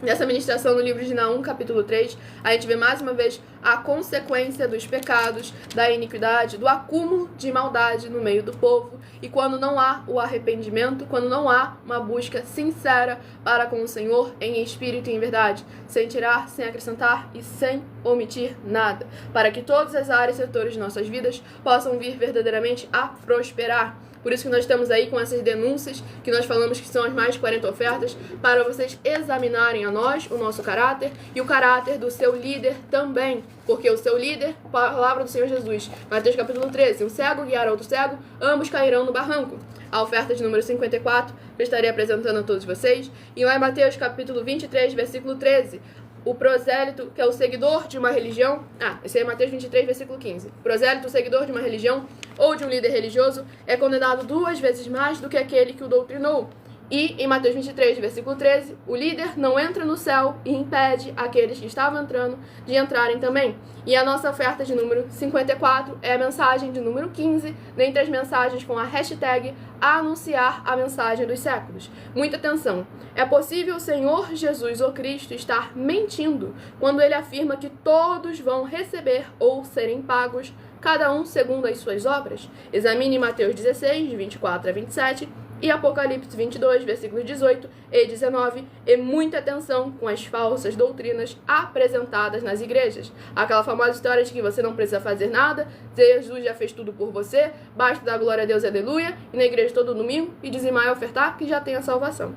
Nessa ministração no livro de Naum, capítulo 3, a gente vê mais uma vez a consequência dos pecados, da iniquidade, do acúmulo de maldade no meio do povo. E quando não há o arrependimento, quando não há uma busca sincera para com o Senhor em espírito e em verdade, sem tirar, sem acrescentar e sem omitir nada, para que todas as áreas e setores de nossas vidas possam vir verdadeiramente a prosperar. Por isso que nós estamos aí com essas denúncias, que nós falamos que são as mais de 40 ofertas, para vocês examinarem a nós, o nosso caráter, e o caráter do seu líder também. Porque o seu líder, palavra do Senhor Jesus, Mateus capítulo 13, um cego guiar outro cego, ambos cairão no barranco. A oferta de número 54, eu estarei apresentando a todos vocês. E lá em Mateus capítulo 23, versículo 13, o prosélito, que é o seguidor de uma religião... esse aí é Mateus 23, versículo 15. O prosélito, o seguidor de uma religião ou de um líder religioso, é condenado 2 vezes mais do que aquele que o doutrinou. E, em Mateus 23, versículo 13, o líder não entra no céu e impede aqueles que estavam entrando de entrarem também. E a nossa oferta de número 54 é a mensagem de número 15, dentre as mensagens com a hashtag anunciar a mensagem dos séculos. Muita atenção. É possível o Senhor Jesus ou Cristo estar mentindo quando ele afirma que todos vão receber ou serem pagos, cada um segundo as suas obras? Examine Mateus 16, de 24 a 27, e Apocalipse 22, versículos 18 e 19, e muita atenção com as falsas doutrinas apresentadas nas igrejas. Aquela famosa história de que você não precisa fazer nada, Jesus já fez tudo por você, basta dar glória a Deus e aleluia, e na igreja todo domingo, e dizimar e ofertar, que já tem a salvação.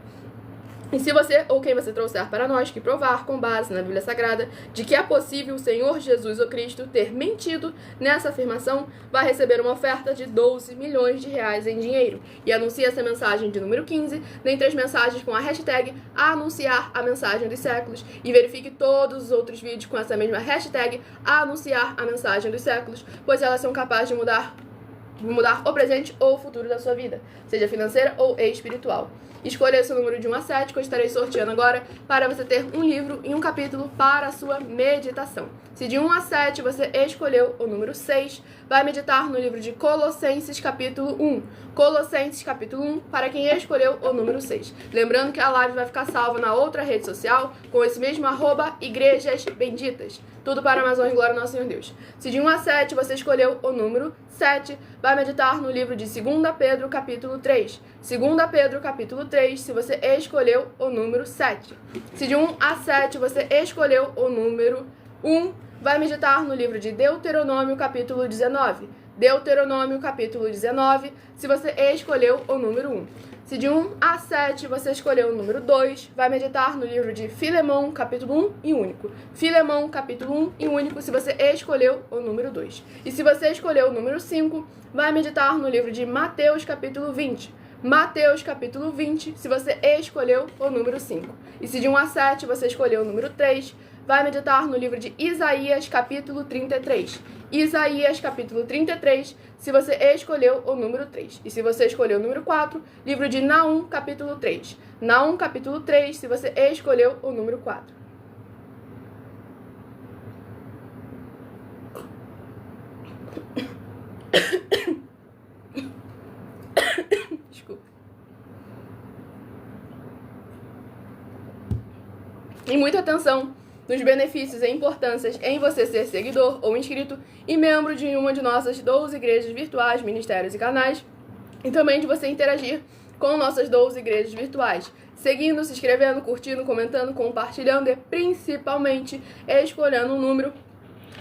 E se você, ou quem você trouxer para nós, que provar, com base na Bíblia Sagrada, de que é possível o Senhor Jesus ou Cristo ter mentido nessa afirmação, vai receber uma oferta de 12 milhões de reais em dinheiro. E anuncie essa mensagem de número 15, dentre as mensagens com a hashtag anunciar a mensagem dos séculos. E verifique todos os outros vídeos com essa mesma hashtag anunciar a mensagem dos séculos, pois elas são capazes de mudar o presente ou o futuro da sua vida, seja financeira ou espiritual. Escolha o seu número de 1 a 7, que eu estarei sorteando agora, para você ter um livro e um capítulo para a sua meditação. Se de 1 a 7 você escolheu o número 6, vai meditar no livro de Colossenses capítulo 1. Colossenses capítulo 1, para quem escolheu o número 6. Lembrando que a live vai ficar salva na outra rede social, com esse mesmo @igrejas benditas. Tudo para a mais honra e glória do nosso Senhor Deus. Se de 1 a 7 você escolheu o número 7, vai meditar no livro de 2 Pedro capítulo 3. 2 Pedro capítulo 3, se você escolheu o número 7. Se de 1 a 7 você escolheu o número 1, vai meditar no livro de Deuteronômio capítulo 19. Deuteronômio capítulo 19, se você escolheu o número 1. Se de 1 a 7 você escolheu o número 2, vai meditar no livro de Filemão, capítulo 1 e único. Filemão, capítulo 1 e único, se você escolheu o número 2. E se você escolheu o número 5, vai meditar no livro de Mateus, capítulo 20. Mateus, capítulo 20, se você escolheu o número 5. E se de 1 a 7 você escolheu o número 3, vai meditar no livro de Isaías, capítulo 33. Isaías, capítulo 33, se você escolheu o número 3. E se você escolheu o número 4, livro de Naum, capítulo 3. Naum, capítulo 3, se você escolheu o número 4. Desculpa. E muita atenção nos benefícios e importâncias em você ser seguidor ou inscrito e membro de uma de nossas 12 igrejas virtuais, ministérios e canais, e também de você interagir com nossas 12 igrejas virtuais, seguindo, se inscrevendo, curtindo, comentando, compartilhando e principalmente escolhendo um número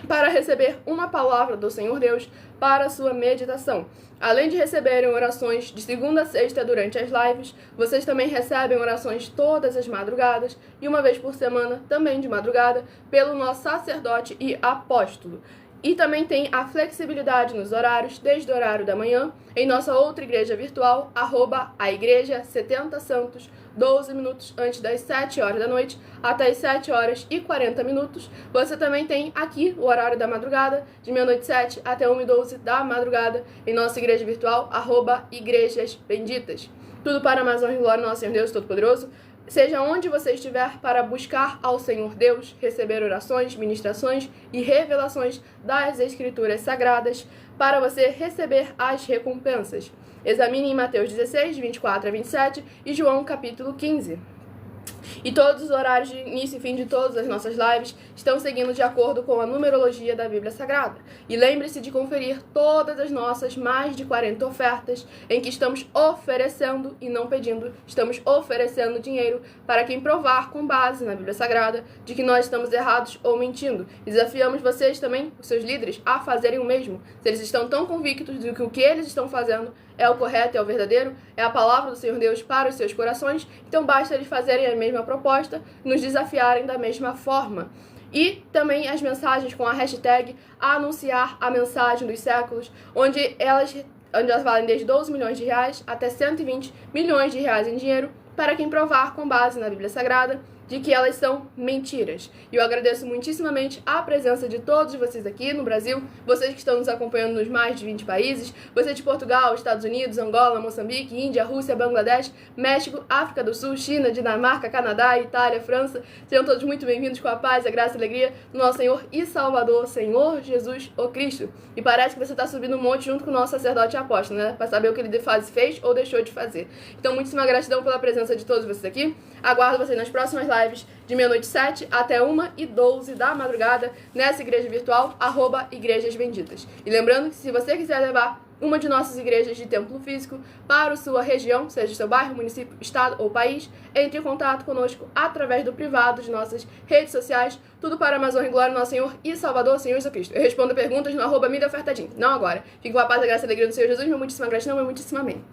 para receber uma palavra do Senhor Deus para a sua meditação. Além de receberem orações de segunda a sexta durante as lives, vocês também recebem orações todas as madrugadas e uma vez por semana, também de madrugada, pelo nosso sacerdote e apóstolo. E também tem a flexibilidade nos horários, desde o horário da manhã, em nossa outra igreja virtual, @a igreja 70 Santos, 12 minutos antes das 7 horas da noite, até as 7 horas e 40 minutos. Você também tem aqui o horário da madrugada, de meia-noite 7 até 1h12 da madrugada, em nossa igreja virtual, @igrejas benditas. Tudo para a mais honra e glória do nosso Senhor Deus Todo-Poderoso. Seja onde você estiver para buscar ao Senhor Deus, receber orações, ministrações e revelações das Escrituras Sagradas, para você receber as recompensas. Examine em Mateus 16, de 24 a 27 e João capítulo 15. E todos os horários de início e fim de todas as nossas lives estão seguindo de acordo com a numerologia da Bíblia Sagrada. E lembre-se de conferir todas as nossas mais de 40 ofertas em que estamos oferecendo e não pedindo, estamos oferecendo dinheiro para quem provar com base na Bíblia Sagrada de que nós estamos errados ou mentindo. E desafiamos vocês também, os seus líderes, a fazerem o mesmo. Se eles estão tão convictos de que o que eles estão fazendo é o correto, é o verdadeiro, é a palavra do Senhor Deus para os seus corações, então basta eles fazerem a mesma proposta, nos desafiarem da mesma forma. E também as mensagens com a hashtag anunciar a mensagem dos séculos, onde elas valem desde 12 milhões de reais até 120 milhões de reais em dinheiro, para quem provar com base na Bíblia Sagrada de que elas são mentiras. E eu agradeço muitíssimamente a presença de todos vocês aqui no Brasil, vocês que estão nos acompanhando nos mais de 20 países, você de Portugal, Estados Unidos, Angola, Moçambique, Índia, Rússia, Bangladesh, México, África do Sul, China, Dinamarca, Canadá, Itália, França. Sejam todos muito bem-vindos com a paz, a graça e a alegria do nosso Senhor e Salvador, Senhor Jesus, o Cristo. E parece que você está subindo um monte junto com o nosso sacerdote apóstolo, né? Para saber o que ele fez ou deixou de fazer. Então, muitíssima gratidão pela presença de todos vocês aqui. Aguardo vocês nas próximas lives de meia-noite 7 até 1h12 da madrugada nessa igreja virtual, @Igrejas Benditas. E lembrando que se você quiser levar uma de nossas igrejas de templo físico para a sua região, seja o seu bairro, município, estado ou país, entre em contato conosco através do privado de nossas redes sociais, tudo para a honra e glória do nosso Senhor e Salvador, Senhor Jesus Cristo. Eu respondo perguntas no @MídiaOfertadinho. Não agora. Fique com a paz, a graça e a alegria do Senhor Jesus, meu muitíssima gratidão, meu muitíssimo amém.